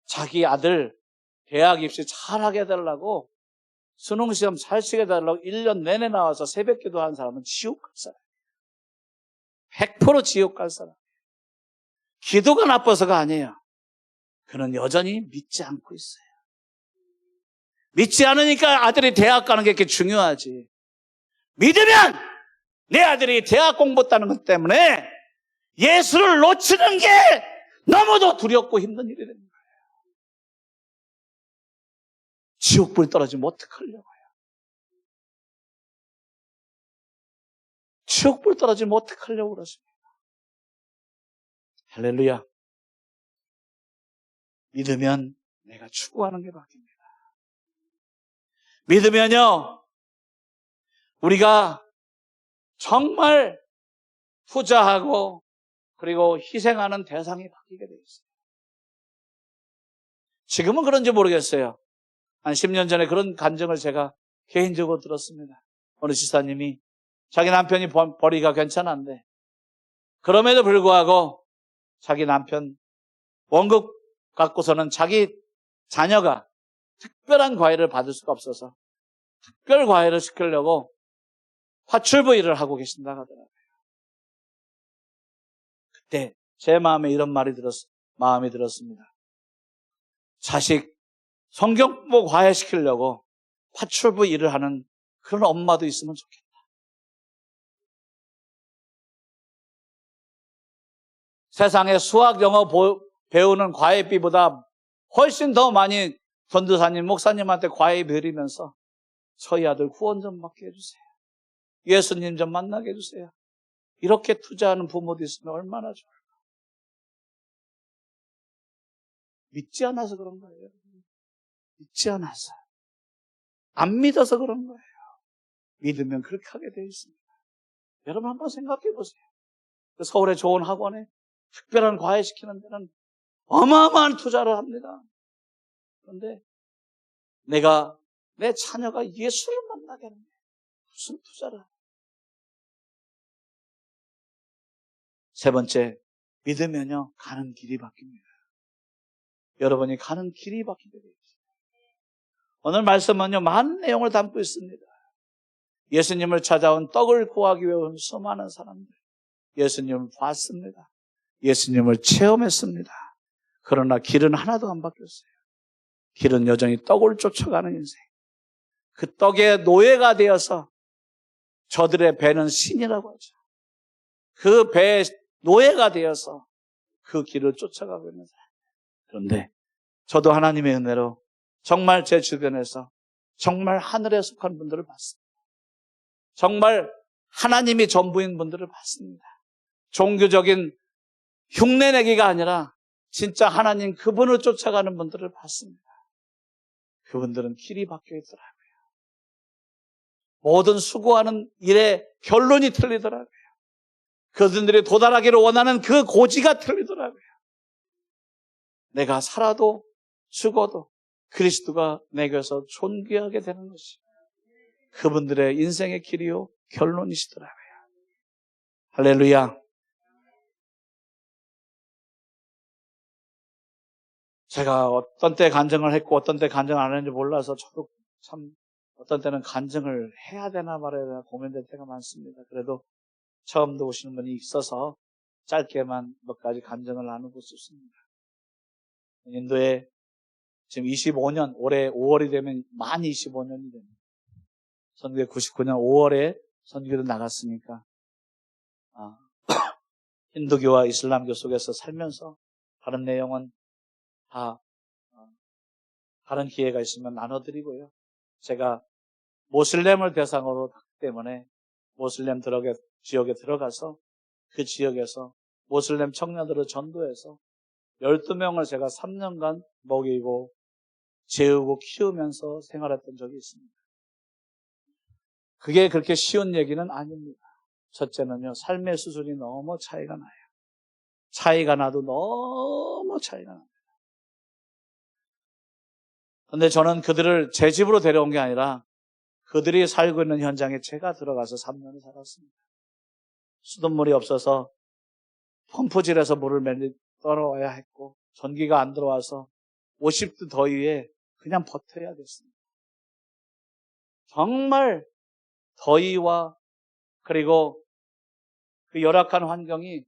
자기 아들 대학 입시 잘하게 해달라고 수능시험 잘 치게 해달라고 1년 내내 나와서 새벽 기도한 사람은 지옥 갈 사람이에요. 100% 지옥 갈 사람. 기도가 나빠서가 아니에요. 그는 여전히 믿지 않고 있어요. 믿지 않으니까 아들이 대학 가는 게 이렇게 중요하지. 믿으면 내 아들이 대학 공부했다는 것 때문에 예수를 놓치는 게 너무도 두렵고 힘든 일이 됩니다. 지옥불이 떨어지면 어떡하려고요? 지옥불 떨어지면 어떡하려고 그러십니까? 할렐루야. 믿으면 내가 추구하는 게 바뀝니다. 믿으면요, 우리가 정말 투자하고 그리고 희생하는 대상이 바뀌게 되어 있어요. 지금은 그런지 모르겠어요. 한 10년 전에 그런 간증을 제가 개인적으로 들었습니다. 어느 지사님이 자기 남편이 벌이가 괜찮았는데 그럼에도 불구하고 자기 남편 원급 갖고서는 자기 자녀가 특별한 과외를 받을 수가 없어서 특별 과외를 시키려고 파출부 일을 하고 계신다고 하더라고요. 그때 제 마음에 이런 마음이 들었습니다. 자식 성경보 과외시키려고 파출부 일을 하는 그런 엄마도 있으면 좋겠다. 세상에 수학, 영어 배우는 과외비보다 훨씬 더 많이 전도사님, 목사님한테 과외 드리면서 저희 아들 구원 좀 받게 해주세요. 예수님 좀 만나게 해주세요. 이렇게 투자하는 부모도 있으면 얼마나 좋을까. 믿지 않아서 그런 거예요. 믿지 않아서. 안 믿어서 그런 거예요. 믿으면 그렇게 하게 되어 있습니다. 여러분 한번 생각해 보세요. 서울의 좋은 학원에 특별한 과외시키는 데는 어마어마한 투자를 합니다. 그런데 내 자녀가 예수를 만나게 하는 거예요. 무슨 투자를 하냐. 세 번째, 믿으면요, 가는 길이 바뀝니다. 여러분이 가는 길이 바뀌게 되어 있습니다. 오늘 말씀은요, 많은 내용을 담고 있습니다. 예수님을 찾아온 떡을 구하기 위해 온 수많은 사람들. 예수님을 봤습니다. 예수님을 체험했습니다. 그러나 길은 하나도 안 바뀌었어요. 길은 여전히 떡을 쫓아가는 인생. 그 떡의 노예가 되어서 저들의 배는 신이라고 하죠. 그 배의 노예가 되어서 그 길을 쫓아가고 있는 사람. 그런데 저도 하나님의 은혜로 정말 제 주변에서 정말 하늘에 속한 분들을 봤습니다. 정말 하나님이 전부인 분들을 봤습니다. 종교적인 흉내내기가 아니라 진짜 하나님 그분을 쫓아가는 분들을 봤습니다. 그분들은 길이 바뀌어 있더라고요. 모든 수고하는 일의 결론이 틀리더라고요. 그분들이 도달하기를 원하는 그 고지가 틀리더라고요. 내가 살아도 죽어도 그리스도가 내게서 존귀하게 되는 것이 그분들의 인생의 길이요 결론이시더라고요. 할렐루야. 제가 어떤 때 간증을 했고 어떤 때 간증 안 했는지 몰라서 저도 참 어떤 때는 간증을 해야 되나 말아야 되나 고민될 때가 많습니다. 그래도 처음 오시는 분이 있어서 짧게만 몇 가지 간증을 나누고 싶습니다. 인도에 지금 25년, 올해 5월이 되면 만 25년이 됩니다. 1999년 5월에 선교를 나갔으니까 힌두교와 이슬람교 속에서 살면서 다른 내용은 다 다른 기회가 있으면 나눠드리고요. 제가 모슬렘을 대상으로 하기 때문에 모슬렘 지역에 들어가서 그 지역에서 모슬렘 청년들을 전도해서 12명을 제가 3년간 먹이고 재우고 키우면서 생활했던 적이 있습니다. 그게 그렇게 쉬운 얘기는 아닙니다. 첫째는요, 삶의 수준이 너무 차이가 나요. 차이가 나도 너무 차이가 납니다. 그런데 저는 그들을 제 집으로 데려온 게 아니라 그들이 살고 있는 현장에 제가 들어가서 3년을 살았습니다. 수돗물이 없어서 펌프질해서 물을 매일 떨어와야 했고 전기가 안 들어와서 50도 더위에 그냥 버텨야 됐습니다. 정말 더위와 그리고 그 열악한 환경이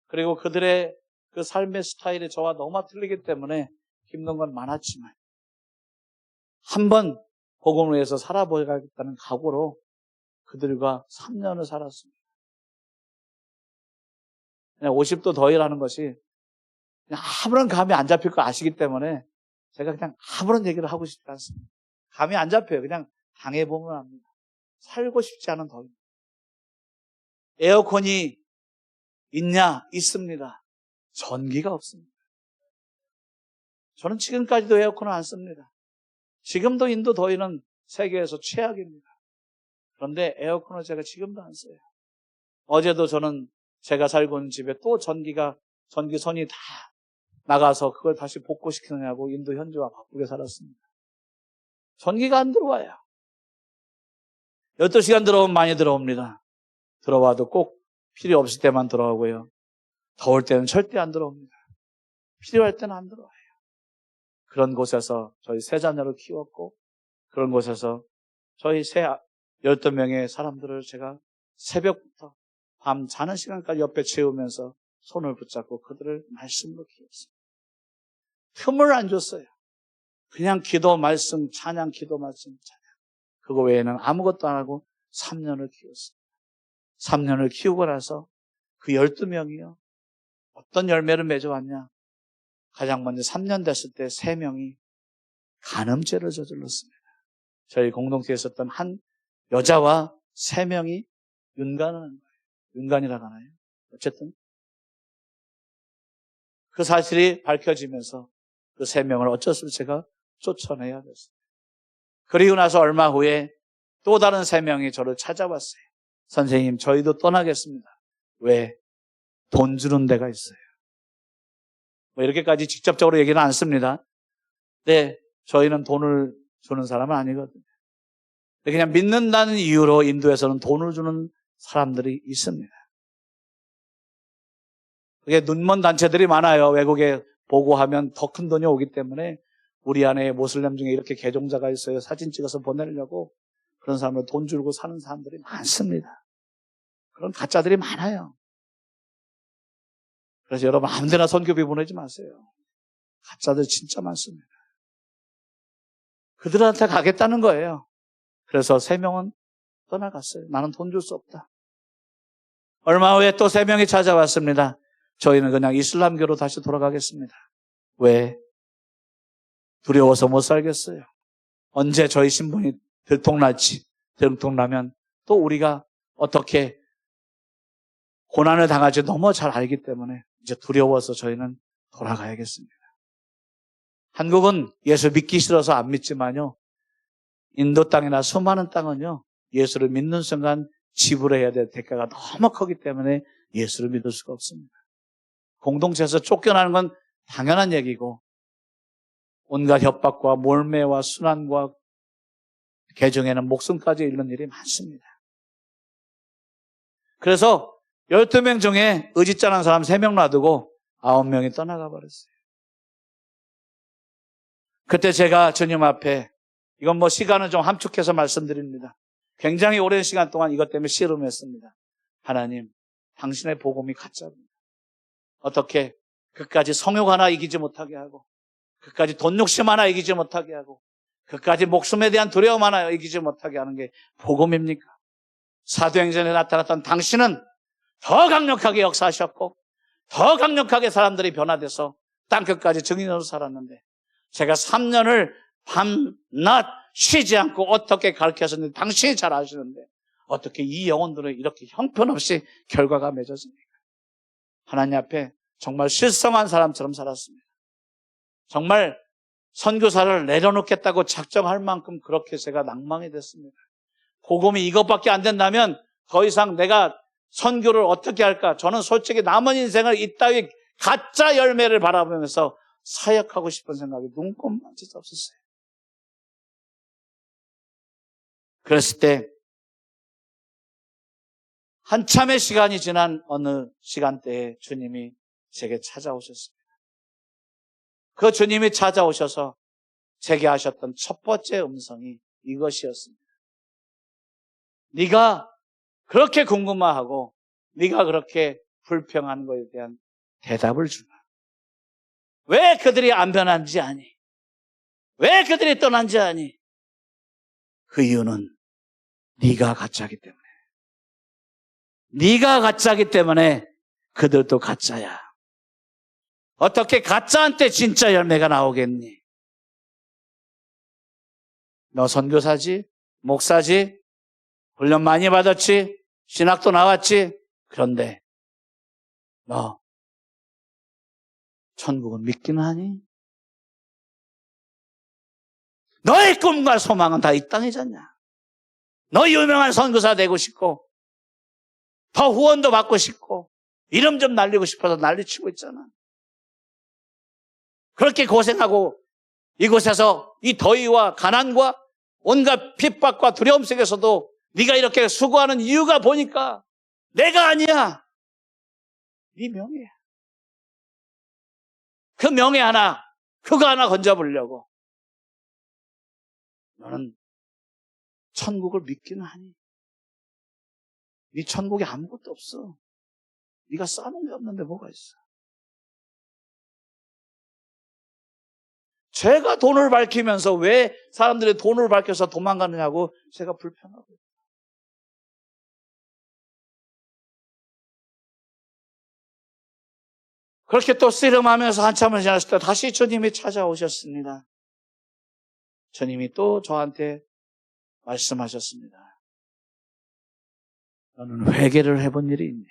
그리고 그들의 그 삶의 스타일이 저와 너무 틀리기 때문에 힘든 건 많았지만 한번 복음을 위해서 살아보겠다는 각오로 그들과 3년을 살았습니다. 그냥 50도 더위라는 것이 그냥 아무런 감이 안 잡힐 거 아시기 때문에 제가 그냥 아무런 얘기를 하고 싶지 않습니다. 감이 안 잡혀요. 그냥 당해보면 합니다. 살고 싶지 않은 더위. 에어컨이 있냐? 있습니다. 전기가 없습니다. 저는 지금까지도 에어컨을 안 씁니다. 지금도 인도 더위는 세계에서 최악입니다. 그런데 에어컨을 제가 지금도 안 써요. 어제도 저는 제가 살고 있는 집에 또 전기선이 다 나가서 그걸 다시 복구시키느냐고 인도 현지와 바쁘게 살았습니다. 전기가 안 들어와요. 12시간 들어오면 많이 들어옵니다. 들어와도 꼭 필요 없을 때만 들어오고요. 더울 때는 절대 안 들어옵니다. 필요할 때는 안 들어와요. 그런 곳에서 저희 세 자녀를 키웠고 그런 곳에서 저희 12명의 사람들을 제가 새벽부터 밤 자는 시간까지 옆에 채우면서 손을 붙잡고 그들을 말씀으로 키웠어요. 틈을 안 줬어요. 그냥 기도, 말씀, 찬양, 기도, 말씀, 찬양. 그거 외에는 아무것도 안 하고 3년을 키웠어요. 3년을 키우고 나서 그 12명이요. 어떤 열매를 맺어왔냐? 가장 먼저 3년 됐을 때 3명이 간음죄를 저질렀습니다. 저희 공동체에 있었던 한 여자와 3명이 윤간을 한 거예요. 윤간이라고 하나요? 어쨌든 그 사실이 밝혀지면서 그 3명을 어쩔 수 없이 제가 쫓아내야 됐어요. 그리고 나서 얼마 후에 또 다른 3명이 저를 찾아왔어요. 선생님, 저희도 떠나겠습니다. 왜? 돈 주는 데가 있어요. 뭐 이렇게까지 직접적으로 얘기는 않습니다. 네, 저희는 돈을 주는 사람은 아니거든요. 그냥 믿는다는 이유로 인도에서는 돈을 주는 사람들이 있습니다. 그게 눈먼 단체들이 많아요. 외국에 보고하면 더 큰 돈이 오기 때문에 우리 안에 모슬렘 중에 이렇게 개종자가 있어요. 사진 찍어서 보내려고 그런 사람을 돈 주고 사는 사람들이 많습니다. 그런 가짜들이 많아요. 그래서 여러분 아무데나 선교비 보내지 마세요. 가짜들 진짜 많습니다. 그들한테 가겠다는 거예요. 그래서 3명은 떠나갔어요. 나는 돈 줄 수 없다. 얼마 후에 또 3명이 찾아왔습니다. 저희는 그냥 이슬람교로 다시 돌아가겠습니다. 왜? 두려워서 못 살겠어요. 언제 저희 신분이 들통나면 또 우리가 어떻게 고난을 당할지 너무 잘 알기 때문에 이제 두려워서 저희는 돌아가야겠습니다. 한국은 예수 믿기 싫어서 안 믿지만요. 인도 땅이나 수많은 땅은요. 예수를 믿는 순간 지불해야 될 대가가 너무 크기 때문에 예수를 믿을 수가 없습니다. 공동체에서 쫓겨나는 건 당연한 얘기고 온갖 협박과 몰매와 순환과 개정에는 목숨까지 잃는 일이 많습니다. 그래서 12명 중에 의짓자는 사람 3명 놔두고 9명이 떠나가 버렸어요. 그때 제가 주님 앞에 이건 뭐 시간을 좀 함축해서 말씀드립니다. 굉장히 오랜 시간 동안 이것 때문에 씨름했습니다. 하나님, 당신의 복음이 가짜입니다. 어떻게 그까지 성욕 하나 이기지 못하게 하고 그까지 돈 욕심 하나 이기지 못하게 하고 그까지 목숨에 대한 두려움 하나 이기지 못하게 하는 게 복음입니까? 사도행전에 나타났던 당신은 더 강력하게 역사하셨고 더 강력하게 사람들이 변화돼서 땅끝까지 증인으로 살았는데 제가 3년을 밤낮 쉬지 않고 어떻게 가르쳤는지 당신이 잘 아시는데 어떻게 이 영혼들은 이렇게 형편없이 결과가 맺어집니까? 하나님 앞에 정말 실성한 사람처럼 살았습니다. 정말 선교사를 내려놓겠다고 작정할 만큼 그렇게 제가 낭망이 됐습니다. 복음이 이것밖에 안 된다면 더 이상 내가 선교를 어떻게 할까? 저는 솔직히 남은 인생을 이따위 가짜 열매를 바라보면서 사역하고 싶은 생각이 눈꼽만치 없었어요. 그랬을 때 한참의 시간이 지난 어느 시간대에 주님이 제게 찾아오셨습니다. 그 주님이 찾아오셔서 제게 하셨던 첫 번째 음성이 이것이었습니다. 네가 그렇게 궁금해하고 네가 그렇게 불평하는 것에 대한 대답을 주라. 왜 그들이 안 변한지 아니? 왜 그들이 떠난지 아니? 그 이유는 네가 가짜기 때문에. 네가 가짜기 때문에 그들도 가짜야. 어떻게 가짜한테 진짜 열매가 나오겠니? 너 선교사지? 목사지? 훈련 많이 받았지? 신학도 나왔지? 그런데 너 천국은 믿기는 하니? 너의 꿈과 소망은 다 이 땅이잖냐? 너 유명한 선교사 되고 싶고 더 후원도 받고 싶고 이름 좀 날리고 싶어서 난리치고 있잖아. 그렇게 고생하고 이곳에서 이 더위와 가난과 온갖 핍박과 두려움 속에서도 네가 이렇게 수고하는 이유가 보니까 내가 아니야. 네 명예야. 그 명예 하나, 그거 하나 건져보려고. 너는 천국을 믿기는 하니? 네 천국에 아무것도 없어. 네가 쌓아놓은 게 없는데 뭐가 있어? 제가 돈을 밝히면서 왜 사람들이 돈을 밝혀서 도망가느냐고 제가 불평하고 있어요. 그렇게 또 씨름하면서 한참을 지났을 때 다시 주님이 찾아오셨습니다. 주님이 또 저한테 말씀하셨습니다. 너는 회개를 해본 일이 있네.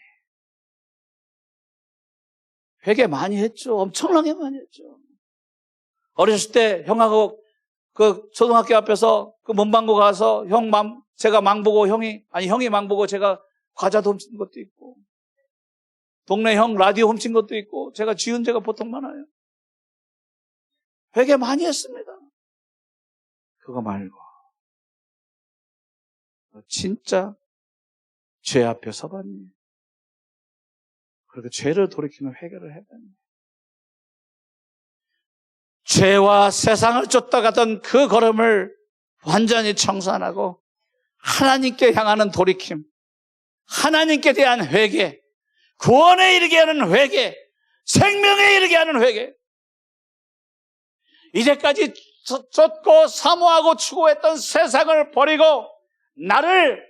회개 많이 했죠. 엄청나게 많이 했죠. 어렸을 때 형하고 그 초등학교 앞에서 그 문방구 가서 제가 망보고 형이 망보고 제가 과자도 훔친 것도 있고, 동네 형 라디오 훔친 것도 있고, 제가 지은 죄가 보통 많아요. 회개 많이 했습니다. 그거 말고 진짜 죄 앞에 서봤니? 그리고 죄를 돌이키는 회개를 해봤니? 죄와 세상을 쫓아가던 그 걸음을 완전히 청산하고 하나님께 향하는 돌이킴, 하나님께 대한 회개, 구원에 이르게 하는 회개, 생명에 이르게 하는 회개. 이제까지 쫓고 사모하고 추구했던 세상을 버리고 나를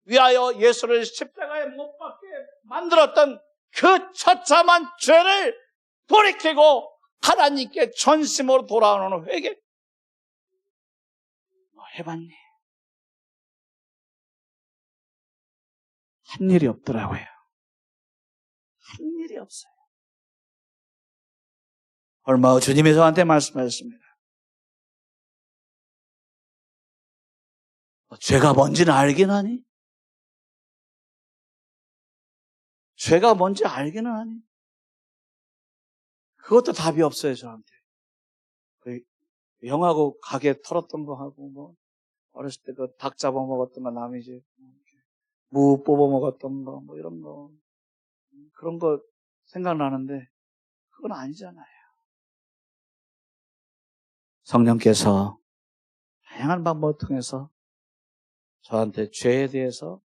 위하여 예수를 십자가에 못 박게 만들었던 그 처참한 죄를 돌이키고 하나님께 전심으로 돌아오는 회개. 뭐 해봤니? 한 일이 없더라고요. 한 일이 없어요. 얼마 후 주님이 저한테 말씀하셨습니다. 죄가 뭔지는 알긴 하니? 죄가 뭔지 알기는 하니? 그것도 답이 없어요, 저한테. 형하고 가게 털었던 거 하고, 뭐, 어렸을 때 그 닭 잡아먹었던 거 남이지. 무 뽑아먹었던 거, 뭐 이런 거. 그런 거 생각나는데, 그건 아니잖아요. 성령께서 다양한 방법을 통해서 저한테 죄에 대해서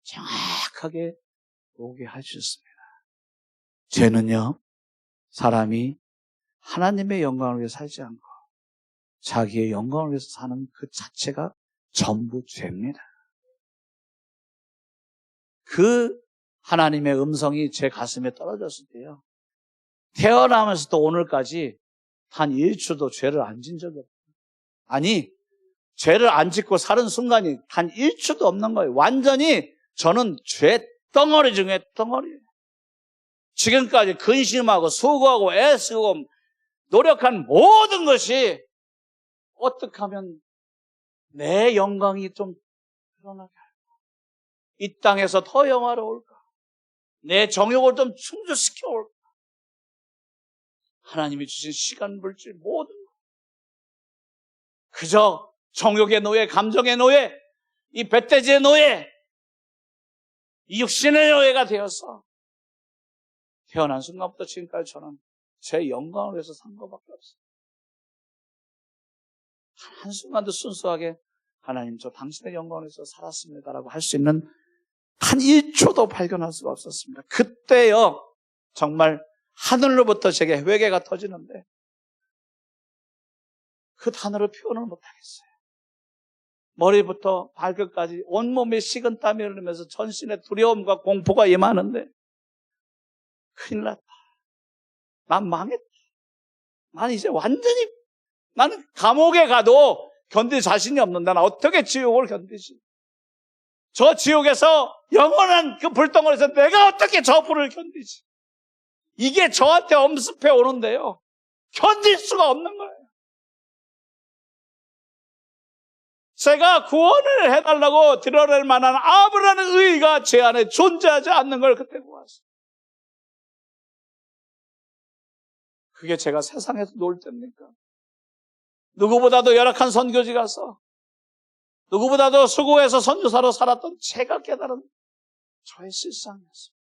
정확하게 오게 하셨습니다. 죄는요, 사람이 하나님의 영광을 위해 살지 않고 자기의 영광을 위해서 사는 그 자체가 전부 죄입니다. 그 하나님의 음성이 제 가슴에 떨어졌을 때요, 태어나면서도 오늘까지 단 1초도 죄를 안 진 적이 없어요. 아니, 죄를 안 짓고 사는 순간이 단 1초도 없는 거예요. 완전히 저는 죄 덩어리 중에 덩어리예요. 지금까지 근심하고 수고하고 애쓰고 노력한 모든 것이 어떻게 하면 내 영광이 좀 드러나게 할까? 이 땅에서 더 영화로울까? 내 정욕을 좀 충족시켜 올까? 하나님이 주신 시간, 물질 모든 것. 그저 정욕의 노예, 감정의 노예, 이 뱃돼지의 노예, 이 육신의 노예가 되어서 태어난 순간부터 지금까지 저는 제 영광을 위해서 산 것밖에 없어요. 한순간도 순수하게 하나님, 저 당신의 영광을 위해서 살았습니다라고 할 수 있는 한 1초도 발견할 수가 없었습니다. 그때요, 정말 하늘로부터 제게 회개가 터지는데 그 단어를 표현을 못하겠어요. 머리부터 발끝까지 온몸에 식은 땀이 흐르면서 전신에 두려움과 공포가 임하는데, 큰일 났다. 난 망했다. 난 이제 완전히, 나는 감옥에 가도 견딜 자신이 없는데 난 어떻게 지옥을 견디지? 저 지옥에서 영원한 그 불덩어리에서 내가 어떻게 저 불을 견디지? 이게 저한테 엄습해 오는데요, 견딜 수가 없는 거예요. 제가 구원을 해달라고 드러낼 만한 아무런 의의가 제 안에 존재하지 않는 걸 그때 보았어요. 그게 제가 세상에서 놀 때입니까? 누구보다도 열악한 선교지 가서 누구보다도 수고해서 선교사로 살았던 제가 깨달은 저의 실상이었습니다.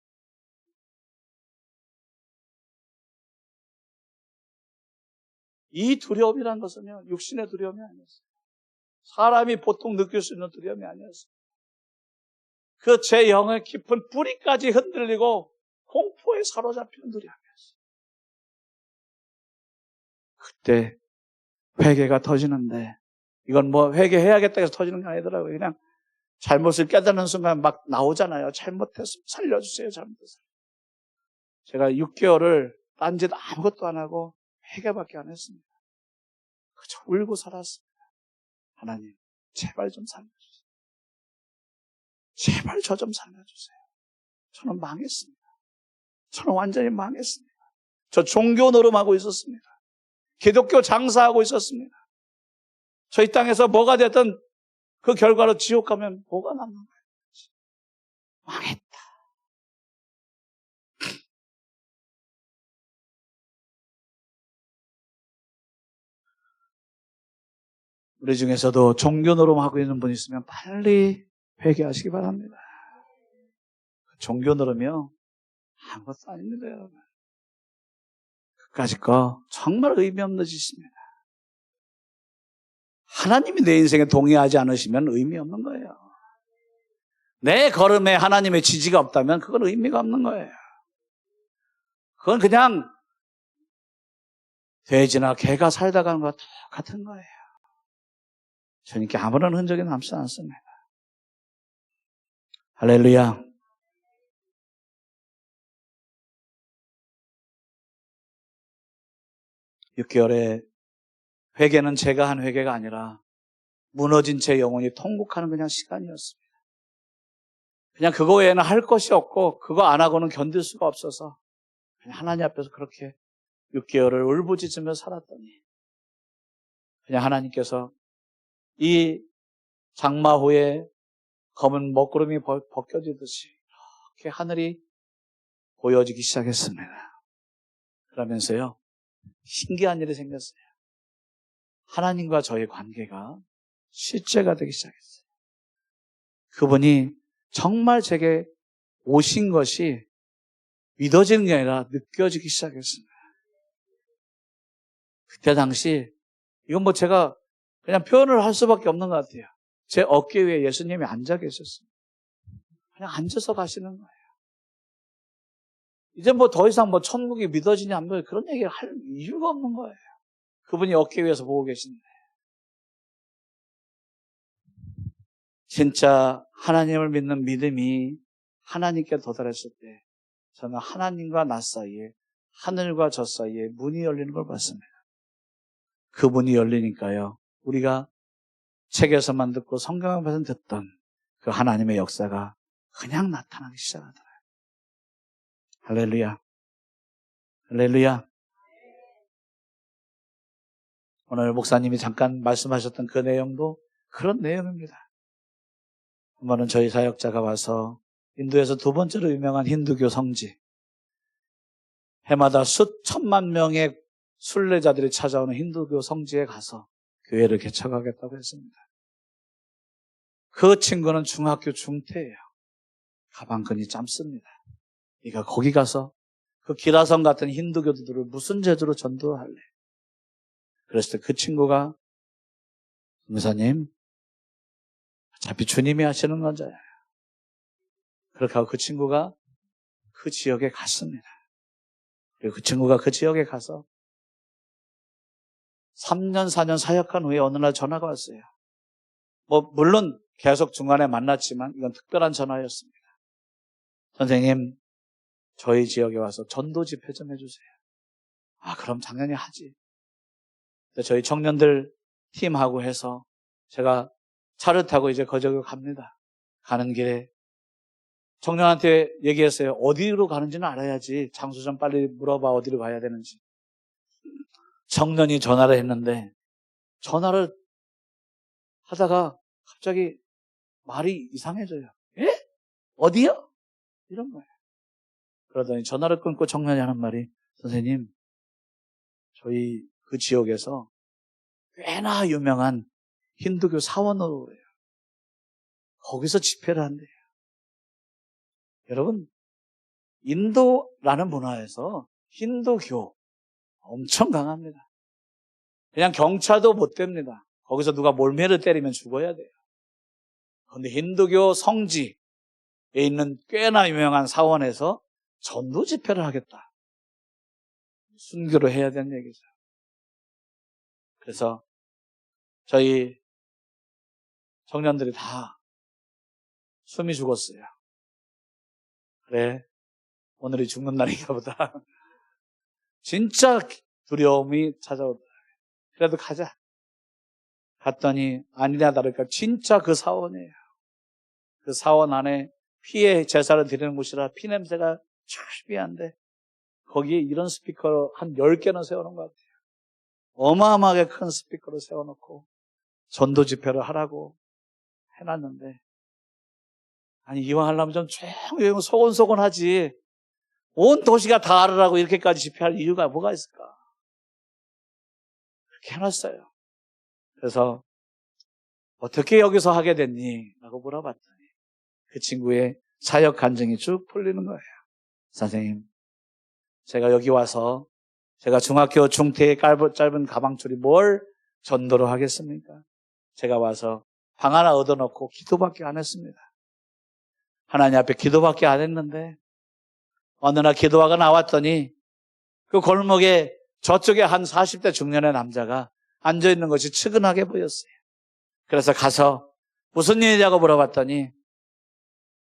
이 두려움이란 것은요, 육신의 두려움이 아니었어요. 사람이 보통 느낄 수 있는 두려움이 아니었어요. 그 제 영의 깊은 뿌리까지 흔들리고 공포에 사로잡히는 두려움이었어요. 그때 회개가 터지는데, 이건 뭐 회개해야겠다 해서 터지는 게 아니더라고요. 그냥 잘못을 깨닫는 순간 막 나오잖아요. 잘못했으면 살려주세요. 잘못했어요. 제가 6개월을 딴짓 아무것도 안 하고 회개밖에 안 했습니다. 그저 울고 살았습니다. 하나님, 제발 좀 살려주세요. 제발 저 좀 살려주세요. 저는 망했습니다. 저는 완전히 망했습니다. 저 종교 노름하고 있었습니다. 기독교 장사하고 있었습니다. 저 이 땅에서 뭐가 됐든 그 결과로 지옥 가면 뭐가 남는 거예요? 망했다. 우리 중에서도 종교 노름하고 있는 분 있으면 빨리 회개하시기 바랍니다. 종교 노름이요, 아무것도 아닙니다, 여러분. 그까짓 거 정말 의미 없는 짓입니다. 하나님이 내 인생에 동의하지 않으시면 의미 없는 거예요. 내 걸음에 하나님의 지지가 없다면 그건 의미가 없는 거예요. 그건 그냥 돼지나 개가 살다 가는 것과 똑같은 거예요. 주님께 아무런 흔적이 남지 않습니다. 할렐루야. (6개월의) 회개는 제가 한 회개가 아니라 무너진 제 영혼이 통곡하는 그냥 시간이었습니다. 그냥 그거 외에는 할 것이 없고 그거 안 하고는 견딜 수가 없어서 그냥 하나님 앞에서 그렇게 6개월을 울부짖으며 살았더니 그냥 하나님께서 이 장마 후에 검은 먹구름이 벗겨지듯이 이렇게 하늘이 보여지기 시작했습니다. 그러면서요, 신기한 일이 생겼어요. 하나님과 저의 관계가 실제가 되기 시작했어요. 그분이 정말 제게 오신 것이 믿어지는 게 아니라 느껴지기 시작했습니다. 그때 당시 이건 뭐 제가 그냥 표현을 할 수밖에 없는 것 같아요. 제 어깨 위에 예수님이 앉아 계셨어요. 그냥 앉아서 가시는 거예요. 이제 뭐 더 이상 뭐 천국이 믿어지냐 안 믿어지냐 그런 얘기를 할 이유가 없는 거예요. 그분이 어깨 위에서 보고 계신데. 진짜 하나님을 믿는 믿음이 하나님께 도달했을 때 저는 하나님과 나 사이에, 하늘과 저 사이에 문이 열리는 걸 봤습니다. 그 문이 열리니까요, 우리가 책에서만 듣고 성경 앞에서 듣던 그 하나님의 역사가 그냥 나타나기 시작하더라고요. 할렐루야. 할렐루야. 오늘 목사님이 잠깐 말씀하셨던 그 내용도 그런 내용입니다. 한 번은 저희 사역자가 와서 인도에서 두 번째로 유명한 힌두교 성지, 해마다 수천만 명의 순례자들이 찾아오는 힌두교 성지에 가서 교회를 개척하겠다고 했습니다. 그 친구는 중학교 중퇴예요. 가방끈이 짧습니다. 네가 거기 가서 그 기라성 같은 힌두교들을 무슨 제주로 전도할래? 그랬을 때 그 친구가, 목사님, 어차피 주님이 하시는 거잖아요. 그렇게 하고 그 친구가 그 지역에 갔습니다. 그리고 그 친구가 그 지역에 가서 3년, 4년 사역한 후에 어느 날 전화가 왔어요. 물론 계속 중간에 만났지만 이건 특별한 전화였습니다. 선생님, 저희 지역에 와서 전도 집회 좀 해주세요. 아, 그럼 당연히 하지. 저희 청년들 팀하고 해서 제가 차를 타고 이제 거저로 갑니다. 가는 길에 청년한테 얘기했어요. 어디로 가는지는 알아야지. 장소 좀 빨리 물어봐, 어디로 가야 되는지. 청년이 전화를 했는데 전화를 하다가 갑자기 말이 이상해져요. 예? 어디요? 이런 거예요. 그러더니 전화를 끊고 청년이 하는 말이, 선생님, 저희 그 지역에서 꽤나 유명한 힌두교 사원으로예요. 거기서 집회를 한대요. 여러분, 인도라는 문화에서 힌두교 엄청 강합니다. 그냥 경찰도 못 됩니다. 거기서 누가 몰매를 때리면 죽어야 돼요. 그런데 힌두교 성지에 있는 꽤나 유명한 사원에서 전도 집회를 하겠다. 순교를 해야 되는 얘기죠. 그래서 저희 청년들이 다 숨이 죽었어요. 그래, 오늘이 죽는 날인가 보다. 진짜 두려움이 찾아오더라고요. 그래도 가자. 갔더니 아니냐 다를까 진짜 그 사원이에요. 그 사원 안에 피에 제사를 드리는 곳이라 피냄새가 추비한데 거기에 이런 스피커 한 10개는 세워놓은 것 같아요. 어마어마하게 큰 스피커를 세워놓고 전도 집회를 하라고 해놨는데 아니 이왕 하려면 좀 조용히 소곤소곤하지 온 도시가 다 알으라고 이렇게까지 집회할 이유가 뭐가 있을까? 그렇게 해놨어요. 그래서 어떻게 여기서 하게 됐니? 라고 물어봤더니 그 친구의 사역 간증이 쭉 풀리는 거예요. 선생님, 제가 여기 와서 제가 중학교 중퇴의 짧은 가방줄이 뭘 전도를 하겠습니까? 제가 와서 방 하나 얻어놓고 기도밖에 안 했습니다. 하나님 앞에 기도밖에 안 했는데 어느 날 기도화가 나왔더니 그 골목에 저쪽에 한 40대 중년의 남자가 앉아있는 것이 측은하게 보였어요. 그래서 가서 무슨 일이냐고 물어봤더니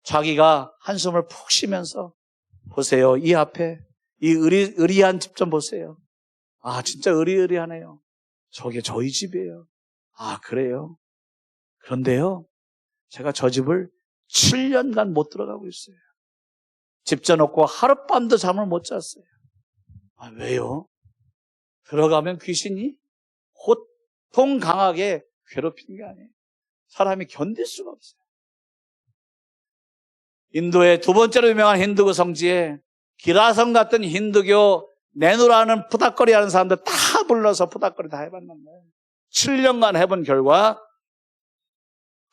자기가 한숨을 푹 쉬면서 보세요. 이 앞에 이 의리한 집 좀 보세요. 아 진짜 의리하네요. 저게 저희 집이에요. 아 그래요? 그런데요. 제가 저 집을 7년간 못 들어가고 있어요. 집 져놓고 하룻밤도 잠을 못 잤어요. 아 왜요? 들어가면 귀신이 호통 강하게 괴롭히는 게 아니에요. 사람이 견딜 수가 없어요. 인도의 두 번째로 유명한 힌두교 성지에 기라성 같은 힌두교 내노라는 푸닥거리 하는 사람들 다 불러서 푸닥거리 다 해봤는데 7년간 해본 결과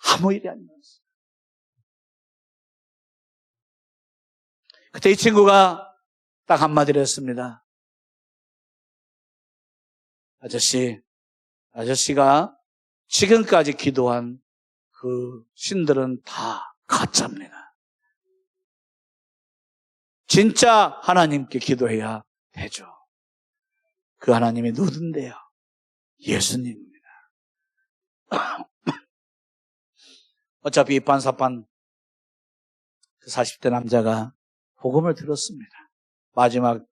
아무 일이 안 일어났어요. 그때 이 친구가 딱 한마디를 했습니다. 아저씨가 지금까지 기도한 그 신들은 다 가짜입니다. 진짜 하나님께 기도해야 되죠. 그 하나님이 누군데요? 예수님입니다. 어차피 이판사판 그 40대 남자가 복음을 들었습니다. 마지막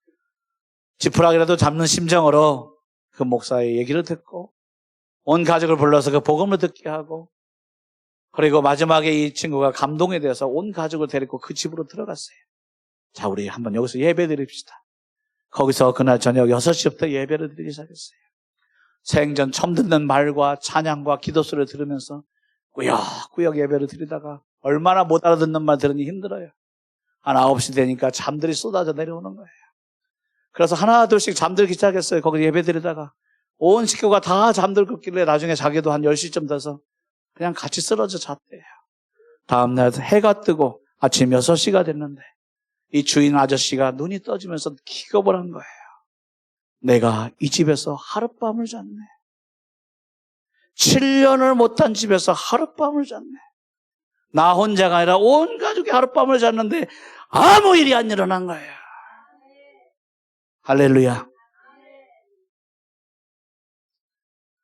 지푸라기라도 잡는 심정으로 그 목사의 얘기를 듣고 온 가족을 불러서 그 복음을 듣게 하고 그리고 마지막에 이 친구가 감동에 대해서 온 가족을 데리고 그 집으로 들어갔어요. 자, 우리 한번 여기서 예배 드립시다. 거기서 그날 저녁 6시부터 예배를 드리기 시작했어요. 생전 처음 듣는 말과 찬양과 기도 소리를 들으면서 꾸역꾸역 예배를 드리다가 얼마나 못 알아듣는 말 들으니 힘들어요. 한 9시 되니까 잠들이 쏟아져 내려오는 거예요. 그래서 하나 둘씩 잠들기 시작했어요. 거기 예배 드리다가 온 식구가 다 잠들었길래 나중에 자기도 한 10시쯤 돼서 그냥 같이 쓰러져 잤대요. 다음날 해가 뜨고 아침 6시가 됐는데 이 주인 아저씨가 눈이 떠지면서 기겁을 한 거예요. 내가 이 집에서 하룻밤을 잤네. 7년을 못한 집에서 하룻밤을 잤네. 나 혼자가 아니라 온 가족이 하룻밤을 잤는데 아무 일이 안 일어난 거예요. 할렐루야.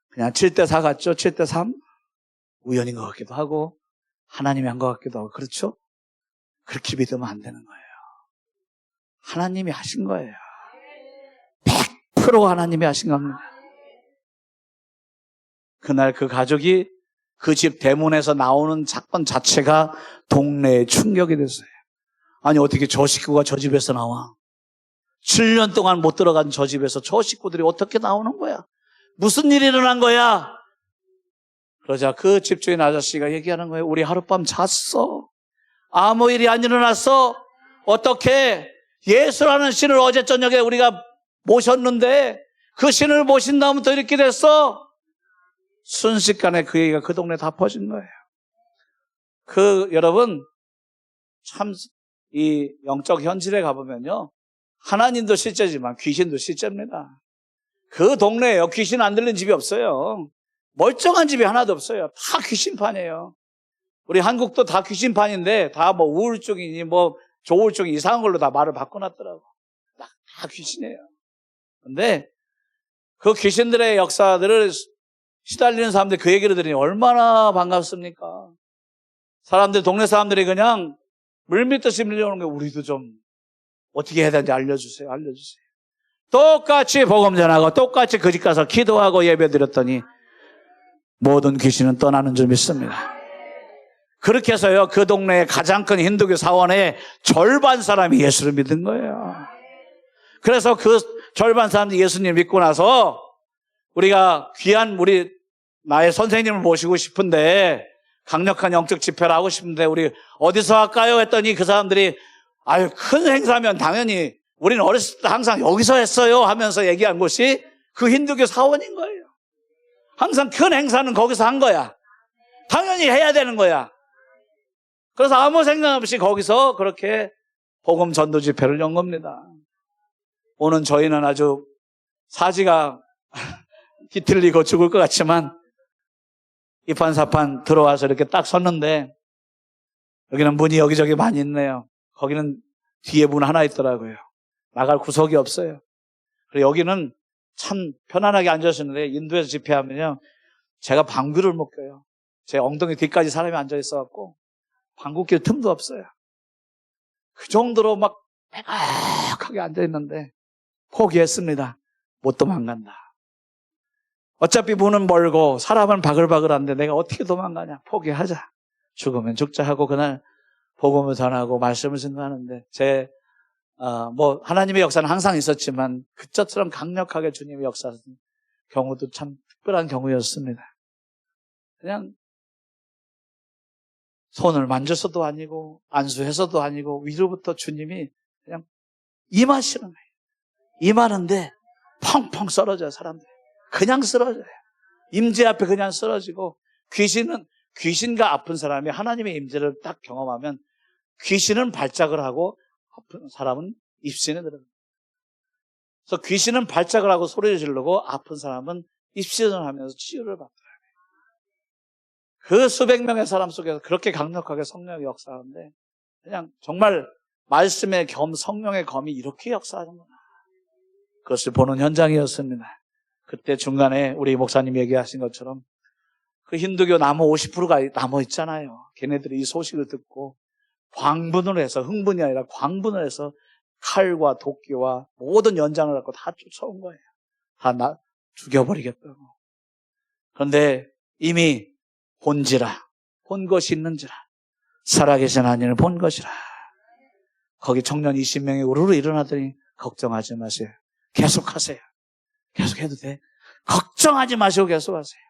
그냥 7대4 같죠? 7대3? 우연인 것 같기도 하고 하나님이 한 것 같기도 하고 그렇죠? 그렇게 믿으면 안 되는 거예요. 하나님이 하신 거예요. 100% 하나님이 하신 겁니다. 그날 그 가족이 그 집 대문에서 나오는 사건 자체가 동네에 충격이 됐어요. 아니 어떻게 저 식구가 저 집에서 나와? 7년 동안 못 들어간 저 집에서 저 식구들이 어떻게 나오는 거야? 무슨 일이 일어난 거야? 그러자 그 집주인 아저씨가 얘기하는 거예요. 우리 하룻밤 잤어. 아무 일이 안 일어났어. 어떻게 예수라는 신을 어제 저녁에 우리가 모셨는데 그 신을 모신 다음부터 이렇게 됐어? 순식간에 그 얘기가 그 동네 다 퍼진 거예요. 여러분 참 이 영적 현실에 가보면요. 하나님도 실제지만 귀신도 실제입니다. 그 동네에요. 귀신 안 들린 집이 없어요. 멀쩡한 집이 하나도 없어요. 다 귀신판이에요. 우리 한국도 다 귀신판인데 다 뭐 우울증이니 뭐 조울증 이상한 걸로 다 말을 바꿔놨더라고. 다 귀신이에요. 근데 그 귀신들의 역사들을 시달리는 사람들 그 얘기를 들으니 얼마나 반갑습니까? 동네 사람들이 그냥 물밀듯이 밀려오는 게 우리도 좀 어떻게 해야 되는지 알려주세요. 똑같이 복음 전하고 똑같이 그 집 가서 기도하고 예배드렸더니 모든 귀신은 떠나는 줄 믿습니다. 그렇게 해서요, 그 동네의 가장 큰 힌두교 사원의 절반 사람이 예수를 믿은 거예요. 그래서 그 절반 사람들이 예수님 믿고 나서 우리가 귀한 나의 선생님을 모시고 싶은데 강력한 영적 집회를 하고 싶은데 우리 어디서 할까요? 했더니 그 사람들이 큰 행사면 당연히 우리는 어렸을 때 항상 여기서 했어요 하면서 얘기한 곳이 그 힌두교 사원인 거예요. 항상 큰 행사는 거기서 한 거야. 당연히 해야 되는 거야. 그래서 아무 생각 없이 거기서 그렇게 복음 전도 집회를 연 겁니다. 오늘 저희는 아주 사지가 뒤틀리고 죽을 것 같지만 이판사판 들어와서 이렇게 딱 섰는데 여기는 문이 여기저기 많이 있네요. 거기는 뒤에 문 하나 있더라고요. 나갈 구석이 없어요. 그리고 여기는 참 편안하게 앉아있는데 인도에서 집회하면요, 제가 방귀를 못 껴요. 제 엉덩이 뒤까지 사람이 앉아 있어갖고 방귀 낄 틈도 없어요. 그 정도로 막 빼곡하게 앉아있는데 포기했습니다. 못 도망간다. 어차피 문은 멀고 사람은 바글바글한데 내가 어떻게 도망가냐. 포기하자. 죽으면 죽자 하고 그날 복음을 전하고 말씀을 증거하는데 하나님의 역사는 항상 있었지만 그처럼 강력하게 주님의 역사하는 경우도 참 특별한 경우였습니다. 그냥 손을 만져서도 아니고 안수해서도 아니고 위로부터 주님이 그냥 임하시는 거예요. 임하는데 펑펑 쓰러져요. 사람들이 그냥 쓰러져요. 임재 앞에 그냥 쓰러지고 귀신과 아픈 사람이 하나님의 임재를 딱 경험하면 귀신은 발작을 하고 아픈 사람은 입신에 들어갑니다. 그래서 귀신은 발작을 하고 소리를 지르고 아픈 사람은 입신을 하면서 치유를 받더라고요. 그 수백 명의 사람 속에서 그렇게 강력하게 성령의 역사하는데 그냥 정말 말씀의 성령의 검이 이렇게 역사하는구나. 그것을 보는 현장이었습니다. 그때 중간에 우리 목사님 얘기하신 것처럼 그 힌두교 나무 50%가 남아 있잖아요. 걔네들이 이 소식을 듣고 광분을 해서, 흥분이 아니라 광분을 해서 칼과 도끼와 모든 연장을 갖고 다 쫓아온 거예요. 다 죽여버리겠다고. 그런데 이미 본 것이 있는지라, 살아계신 하나님을 본 것이라. 거기 청년 20명이 우르르 일어나더니 걱정하지 마세요. 계속하세요. 계속해도 돼. 걱정하지 마시고 계속하세요.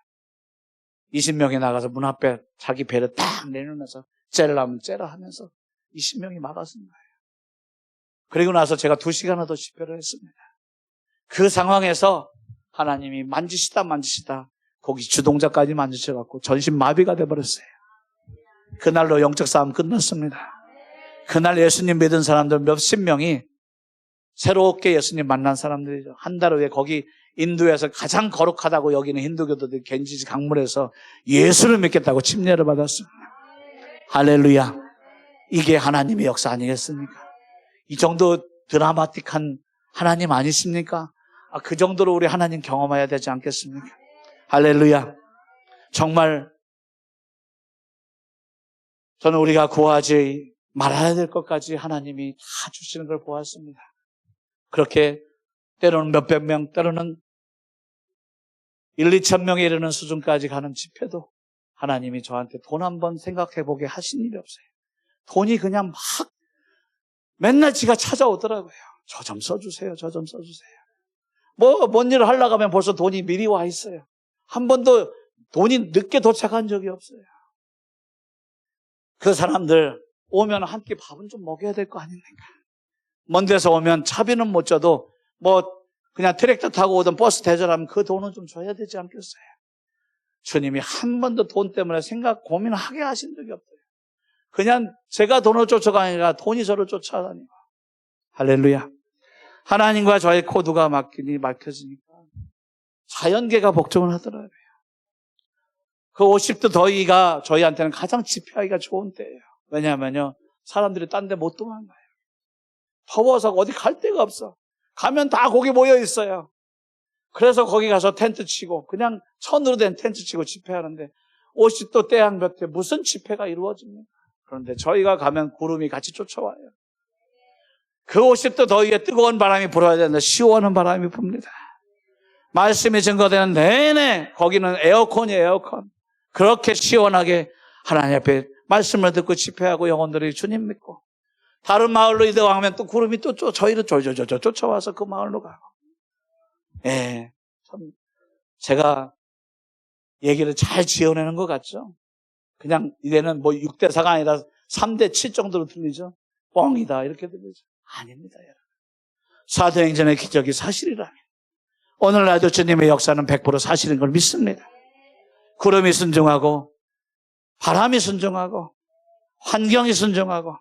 20명이 나가서 문 앞에 자기 배를 딱 내놓으면서 째려면 째라 하면서 20명이 막았은 거예요. 그리고 나서 제가 2시간을 더 집회를 했습니다. 그 상황에서 하나님이 만지시다 거기 주동자까지 만지셔갖고 전신 마비가 돼버렸어요. 그날로 영적 싸움 끝났습니다. 그날 예수님 믿은 사람들 몇십 명이 새롭게 예수님 만난 사람들이죠. 한 달 후에 거기 인도에서 가장 거룩하다고 여기는 힌두교도들이 겐지지 강물에서 예수를 믿겠다고 침례를 받았습니다. 할렐루야. 이게 하나님의 역사 아니겠습니까? 이 정도 드라마틱한 하나님 아니십니까? 그 정도로 우리 하나님 경험해야 되지 않겠습니까? 할렐루야. 정말 저는 우리가 구하지 말아야 될 것까지 하나님이 다 주시는 걸 보았습니다. 그렇게 때로는 몇백 명, 때로는 1,2천 명에 이르는 수준까지 가는 집회도 하나님이 저한테 돈 한번 생각해보게 하신 일이 없어요. 돈이 그냥 막 맨날 지가 찾아오더라고요. 저 좀 써주세요. 저 좀 써주세요. 뭔 일을 하려고 하면 벌써 돈이 미리 와 있어요. 한 번도 돈이 늦게 도착한 적이 없어요. 그 사람들 오면 한 끼 밥은 좀 먹여야 될 거 아닙니까? 먼 데서 오면 차비는 못 줘도 그냥 트랙터 타고 오든 버스 대절하면 그 돈은 좀 줘야 되지 않겠어요? 주님이 한 번도 돈 때문에 고민하게 하신 적이 없어요. 그냥 제가 돈을 쫓아가는 게 아니라 돈이 저를 쫓아다니고. 할렐루야. 하나님과 저의 코드가 막혀지니까 자연계가 복종을 하더라고요. 그 50도 더위가 저희한테는 가장 집회하기가 좋은 때예요. 왜냐하면요, 사람들이 딴 데 못 도망가요. 더워서 어디 갈 데가 없어. 가면 다 거기 모여 있어요. 그래서 거기 가서 텐트 치고 그냥 천으로 된 텐트 치고 집회하는데 50도 태양 볕에 무슨 집회가 이루어집니까? 그런데 저희가 가면 구름이 같이 쫓아와요. 그 50도 더위에 뜨거운 바람이 불어야 되는데 시원한 바람이 붑니다. 말씀이 증거되는 내내 거기는 에어컨이에요, 에어컨. 그렇게 시원하게 하나님 앞에 말씀을 듣고 집회하고 영혼들이 주님 믿고 다른 마을로 이동하면 또 구름이 또 저희를 쫓아와서 그 마을로 가고. 예, 참 제가 얘기를 잘 지어내는 것 같죠? 그냥 이제는 뭐 6대4가 아니라 3대7 정도로 들리죠? 뻥이다 이렇게 들리죠? 아닙니다, 여러분. 사도행전의 기적이 사실이라면 오늘날도 주님의 역사는 100% 사실인 걸 믿습니다. 구름이 순종하고 바람이 순종하고 환경이 순종하고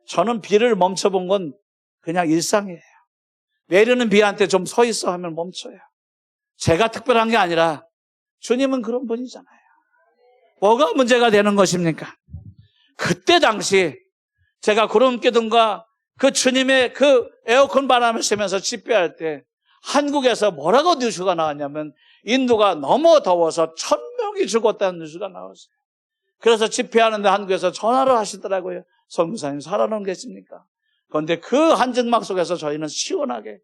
저는 비를 멈춰본 건 그냥 일상이에요. 내리는 비한테 좀 서 있어 하면 멈춰요. 제가 특별한 게 아니라 주님은 그런 분이잖아요. 뭐가 문제가 되는 것입니까? 그때 당시 제가 구름기둥과 그 주님의 그 에어컨 바람을 쐬면서 집회할 때 한국에서 뭐라고 뉴스가 나왔냐면 인도가 너무 더워서 1000명이 죽었다는 뉴스가 나왔어요. 그래서 집회하는데 한국에서 전화를 하시더라고요. 선교사님 살아는 계십니까? 그런데 그 한증막 속에서 저희는 시원하게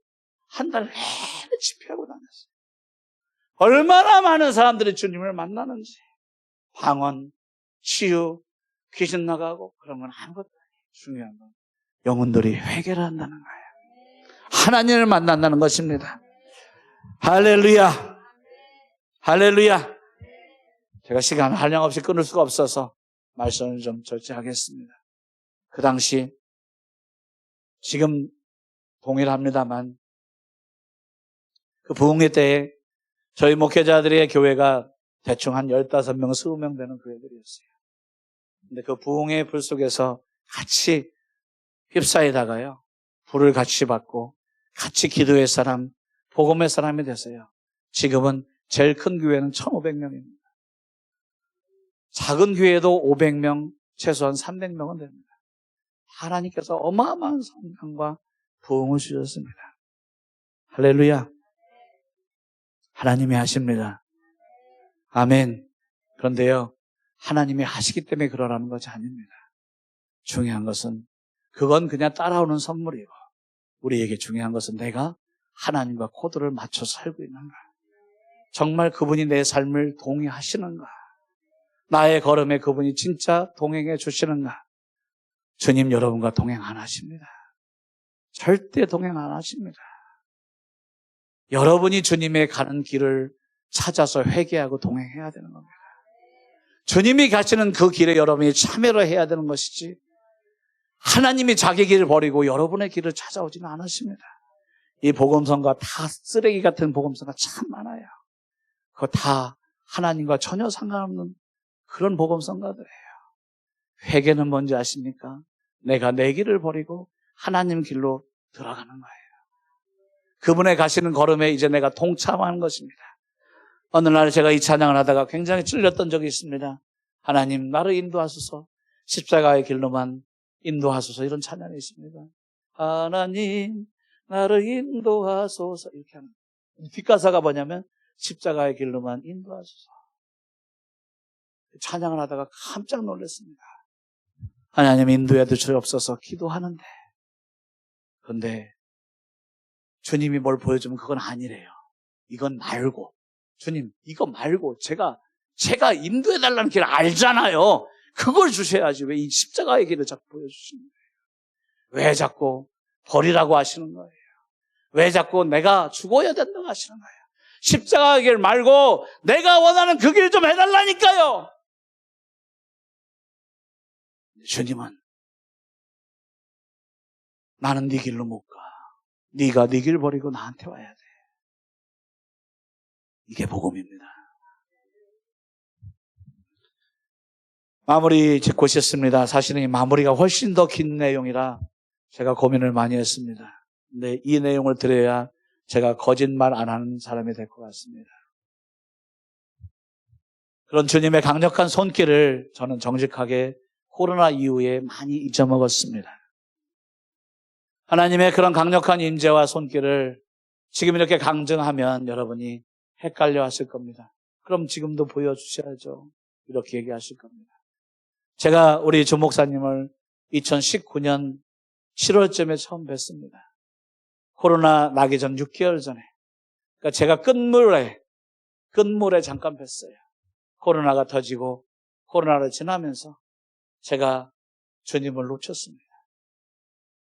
한 달 내내 집회하고 다녔어요. 얼마나 많은 사람들이 주님을 만나는지. 방언, 치유, 귀신 나가고 그런 건 아무것도 아니에요. 중요한 건 영혼들이 회개를 한다는 거예요. 하나님을 만난다는 것입니다. 할렐루야. 할렐루야. 제가 시간 한량없이 끊을 수가 없어서 말씀을 좀 절제하겠습니다. 그 당시 지금 동일합니다만 그 부흥회 때에 저희 목회자들의 교회가 대충 한 15명, 20명 되는 교회들이었어요. 근데 그 부흥회 불 속에서 같이 휩싸이다가요. 불을 같이 받고 같이 기도의 사람, 복음의 사람이 됐어요. 지금은 제일 큰 교회는 1,500명입니다. 작은 교회도 500명, 최소한 300명은 됩니다. 하나님께서 어마어마한 성령과 부흥을 주셨습니다. 할렐루야. 하나님이 하십니다. 아멘. 그런데요, 하나님이 하시기 때문에 그러라는 것이 아닙니다. 중요한 것은 그건 그냥 따라오는 선물이고 우리에게 중요한 것은 내가 하나님과 코드를 맞춰 살고 있는가. 정말 그분이 내 삶을 동의하시는가. 나의 걸음에 그분이 진짜 동행해 주시는가. 주님 여러분과 동행 안 하십니다. 절대 동행 안 하십니다. 여러분이 주님의 가는 길을 찾아서 회개하고 동행해야 되는 겁니다. 주님이 가시는 그 길에 여러분이 참여를 해야 되는 것이지 하나님이 자기 길을 버리고 여러분의 길을 찾아오지는 않으십니다. 이 복음성가 다 쓰레기 같은 복음성가 참 많아요. 그거 다 하나님과 전혀 상관없는 그런 복음성가들이에요. 회개는 뭔지 아십니까? 내가 내 길을 버리고 하나님 길로 들어가는 거예요. 그분의 가시는 걸음에 이제 내가 동참하는 것입니다. 어느 날 제가 이 찬양을 하다가 굉장히 찔렸던 적이 있습니다. 하나님 나를 인도하소서, 십자가의 길로만 인도하소서, 이런 찬양이 있습니다. 하나님 나를 인도하소서, 이렇게 하는 뒷가사가 뭐냐면 십자가의 길로만 인도하소서. 찬양을 하다가 깜짝 놀랐습니다. 하나님 인도해 주시옵소서 기도하는데, 그런데 주님이 뭘 보여주면 그건 아니래요. 이건 말고, 주님 이거 말고 제가 인도해달라는 길을 알잖아요. 그걸 주셔야지 왜 이 십자가의 길을 자꾸 보여주시는 거예요? 왜 자꾸 버리라고 하시는 거예요? 왜 자꾸 내가 죽어야 된다고 하시는 거예요? 십자가의 길 말고 내가 원하는 그 길 좀 해달라니까요. 주님은 나는 네 길로 못 가. 네가 네 길 버리고 나한테 와야 돼. 이게 복음입니다. 마무리 짓고 싶습니다. 사실은 이 마무리가 훨씬 더 긴 내용이라 제가 고민을 많이 했습니다. 근데 이 내용을 들어야 제가 거짓말 안 하는 사람이 될 것 같습니다. 그런 주님의 강력한 손길을 저는 정직하게 코로나 이후에 많이 잊어먹었습니다. 하나님의 그런 강력한 임재와 손길을 지금 이렇게 강증하면 여러분이 헷갈려 하실 겁니다. 그럼 지금도 보여주셔야죠. 이렇게 얘기하실 겁니다. 제가 우리 조 목사님을 2019년 7월쯤에 처음 뵀습니다. 코로나 나기 전 6개월 전에. 그러니까 제가 끝물에 잠깐 뵀어요. 코로나가 터지고 코로나를 지나면서 제가 주님을 놓쳤습니다.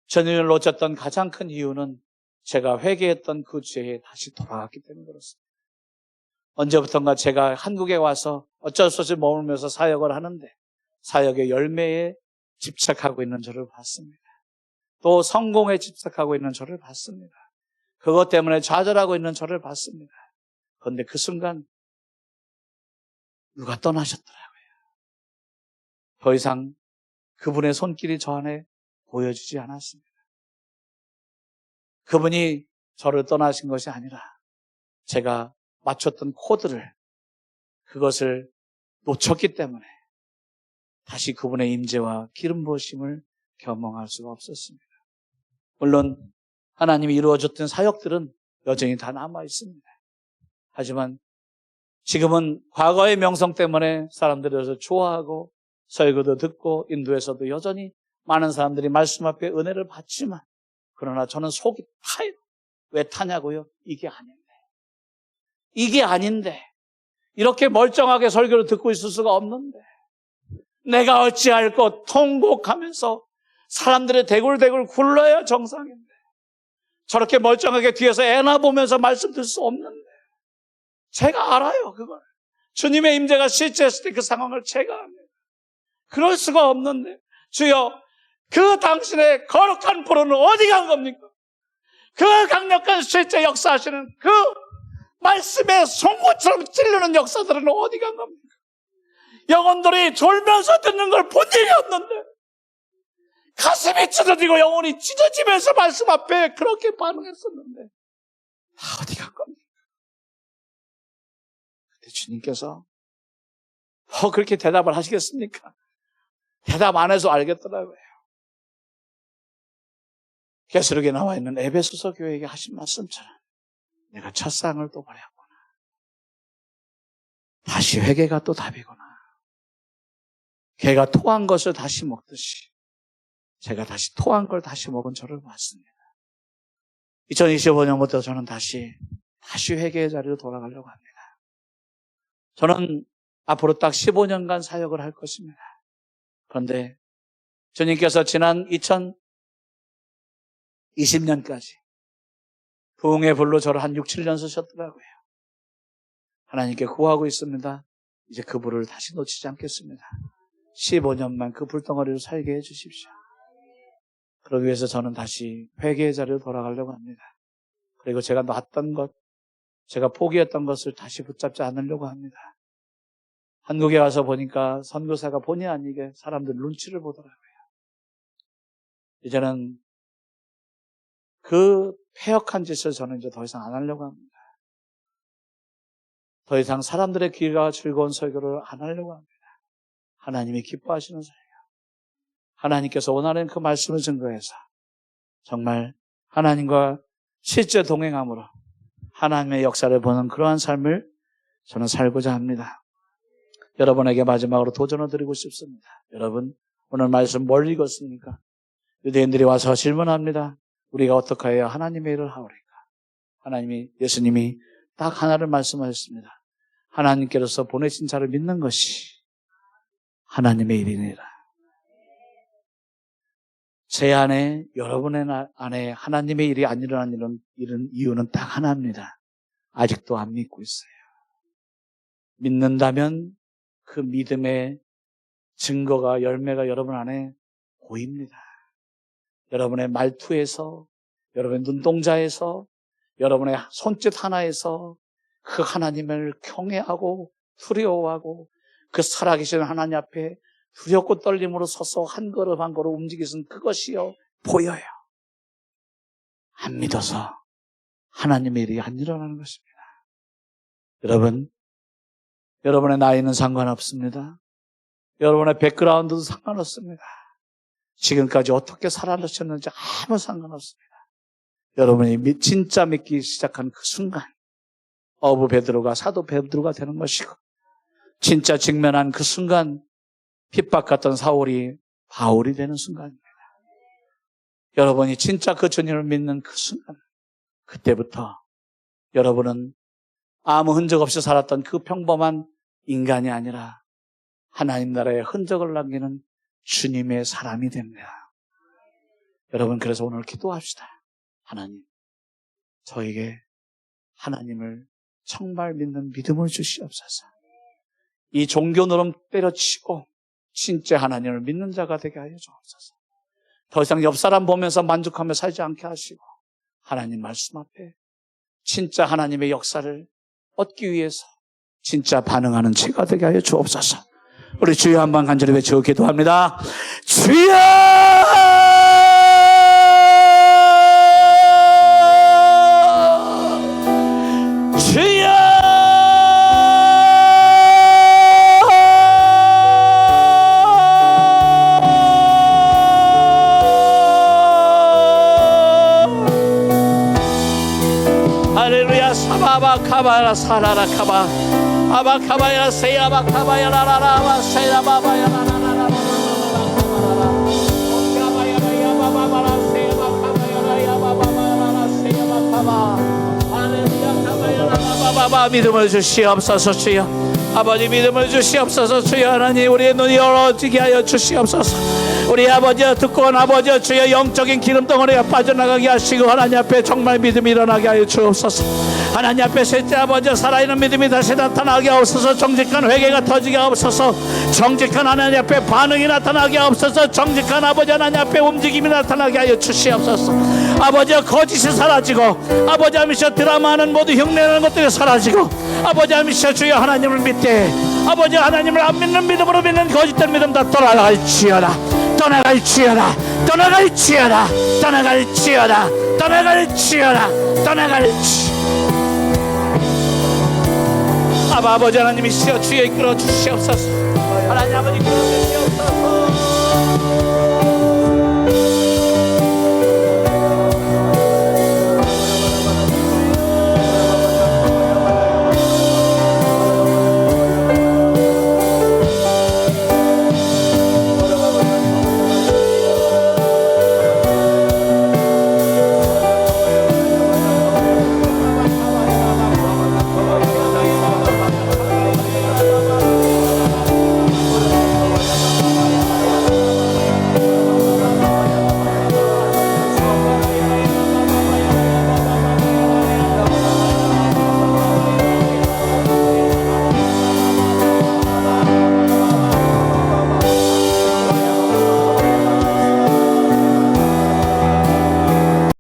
주님을 놓쳤던 가장 큰 이유는 제가 회개했던 그 죄에 다시 돌아갔기 때문에 그렇습니다. 언제부턴가 제가 한국에 와서 어쩔 수 없이 머물면서 사역을 하는데 사역의 열매에 집착하고 있는 저를 봤습니다. 또 성공에 집착하고 있는 저를 봤습니다. 그것 때문에 좌절하고 있는 저를 봤습니다. 그런데 그 순간 누가 떠나셨더라고요. 더 이상 그분의 손길이 저 안에 보여지지 않았습니다. 그분이 저를 떠나신 것이 아니라 제가 맞췄던 코드를 그것을 놓쳤기 때문에 다시 그분의 임재와 기름 부으심을 경험할 수가 없었습니다. 물론 하나님이 이루어졌던 사역들은 여전히 다 남아 있습니다. 하지만 지금은 과거의 명성 때문에 사람들이 서 좋아하고 설교도 듣고 인도에서도 여전히 많은 사람들이 말씀 앞에 은혜를 받지만 그러나 저는 속이 타요. 왜 타냐고요? 이게 아닌데 이렇게 멀쩡하게 설교를 듣고 있을 수가 없는데 내가 어찌할꼬 통곡하면서 사람들의 대굴대굴 굴러야 정상인데 저렇게 멀쩡하게 뒤에서 애나 보면서 말씀 들을 수 없는데 제가 알아요 그걸. 주님의 임재가 실제했을 때 그 상황을 제가 압니다. 그럴 수가 없는데 주여 그 당신의 거룩한 불은 어디 간 겁니까? 그 강력한 실제 역사하시는 그 말씀의 송곳처럼 찔르는 역사들은 어디 간 겁니까? 영혼들이 졸면서 듣는 걸 본 일이 없는데 가슴이 찢어지고 영혼이 찢어지면서 말씀 앞에 그렇게 반응했었는데 어디 간 겁니까? 근데 주님께서 그렇게 대답을 하시겠습니까? 대답 안 해서 알겠더라고요. 계시록에 나와 있는 에베소서 교회에게 하신 말씀처럼 내가 첫상을 또 버렸구나. 다시 회개가 또 답이구나. 개가 토한 것을 다시 먹듯이 제가 다시 토한 걸 다시 먹은 저를 봤습니다. 2025년부터 저는 다시 회개의 자리로 돌아가려고 합니다. 저는 앞으로 딱 15년간 사역을 할 것입니다. 그런데 주님께서 지난 2020년까지 부흥의 불로 저를 한 6, 7년 쓰셨더라고요. 하나님께 구하고 있습니다. 이제 그 불을 다시 놓치지 않겠습니다. 15년만 그 불덩어리로 살게 해주십시오. 그러기 위해서 저는 다시 회개의 자리로 돌아가려고 합니다. 그리고 제가 놨던 것, 제가 포기했던 것을 다시 붙잡지 않으려고 합니다. 한국에 와서 보니까 선교사가 본의 아니게 사람들 눈치를 보더라고요. 이제는 그 폐역한 짓을 저는 이제 더 이상 안 하려고 합니다. 더 이상 사람들의 귀가 즐거운 설교를 안 하려고 합니다. 하나님이 기뻐하시는 설교. 하나님께서 원하는 그 말씀을 증거해서 정말 하나님과 실제 동행함으로 하나님의 역사를 보는 그러한 삶을 저는 살고자 합니다. 여러분에게 마지막으로 도전을 드리고 싶습니다. 여러분 오늘 말씀 뭘 읽었습니까? 유대인들이 와서 질문합니다. 우리가 어떻게 해야 하나님의 일을 하오리까? 예수님이 딱 하나를 말씀하셨습니다. 하나님께로서 보내신 자를 믿는 것이 하나님의 일이니라. 제 안에, 여러분의 안에 하나님의 일이 안 일어나는 이런 이유는 딱 하나입니다. 아직도 안 믿고 있어요. 믿는다면 그 믿음의 증거가, 열매가 여러분 안에 보입니다. 여러분의 말투에서, 여러분의 눈동자에서, 여러분의 손짓 하나에서 그 하나님을 경외하고 두려워하고 그 살아계신 하나님 앞에 두렵고 떨림으로 서서 한 걸음 한 걸음 움직이신 그것이요 보여요. 안 믿어서 하나님의 일이 안 일어나는 것입니다. 여러분, 여러분의 나이는 상관없습니다. 여러분의 백그라운드도 상관없습니다. 지금까지 어떻게 살아가셨는지 아무 상관없습니다. 여러분이 진짜 믿기 시작한 그 순간 어부 베드로가 사도 베드로가 되는 것이고 진짜 직면한 그 순간 핍박했던 사울이 바울이 되는 순간입니다. 여러분이 진짜 그 주님을 믿는 그 순간, 그때부터 여러분은 아무 흔적 없이 살았던 그 평범한 인간이 아니라 하나님 나라의 흔적을 남기는 주님의 사람이 됩니다. 여러분, 그래서 오늘 기도합시다. 하나님, 저에게 하나님을 정말 믿는 믿음을 주시옵소서. 이 종교 노름 때려치고 진짜 하나님을 믿는 자가 되게 하여 주옵소서. 더 이상 옆 사람 보면서 만족하며 살지 않게 하시고 하나님 말씀 앞에 진짜 하나님의 역사를 얻기 위해서 진짜 반응하는 제가 되게 하여 주옵소서. 우리 주여 한번 간절히 외쳐 기도합니다. 주여! 주여! 할렐루야. 사바바카바라 사라라카바 아바카바야 세야바카바야 라라라바 세야바바야 라라라라 오카바야야바바바라 세야바카바야 야바바바라 세야바카바 할렐루야 카바야 라라바바바. 믿음을 주시옵소서. 주여 아버지, 믿음을 주시옵소서. 주여 하나님, 우리의 눈이 열어지게 하여 주시옵소서. 우리 아버지여, 듣고 온 아버지여, 주여 영적인 기름덩어리가 빠져나가게 하시고 하나님 앞에 정말 믿음이 일어나게 하여 주옵소서. 하나님 앞에 셋째 아버지여, 살아있는 믿음이 다시 나타나게 하옵소서. 정직한 회개가 터지게 하옵소서. 정직한 하나님 앞에 반응이 나타나게 하옵소서. 정직한 아버지 하나님 앞에 움직임이 나타나게 하여 주시옵소서. 아버지여, 거짓이 사라지고 아버지 하면서 드라마하는 모두 흉내내는 것들이 사라지고 아버지 하면서 주여 하나님을 믿되 아버지 하나님을 안 믿는 믿음으로 믿는 거짓된 믿음 다 떠나갈지어다. 떠나갈지어다. 떠나갈지어다. 떠나갈지어다. 떠나갈지어다. 떠나갈지. 아버지 하나님이시여, 주여 이끌어 주시옵소서. 하나님 아버지 이끌어 주시옵소서.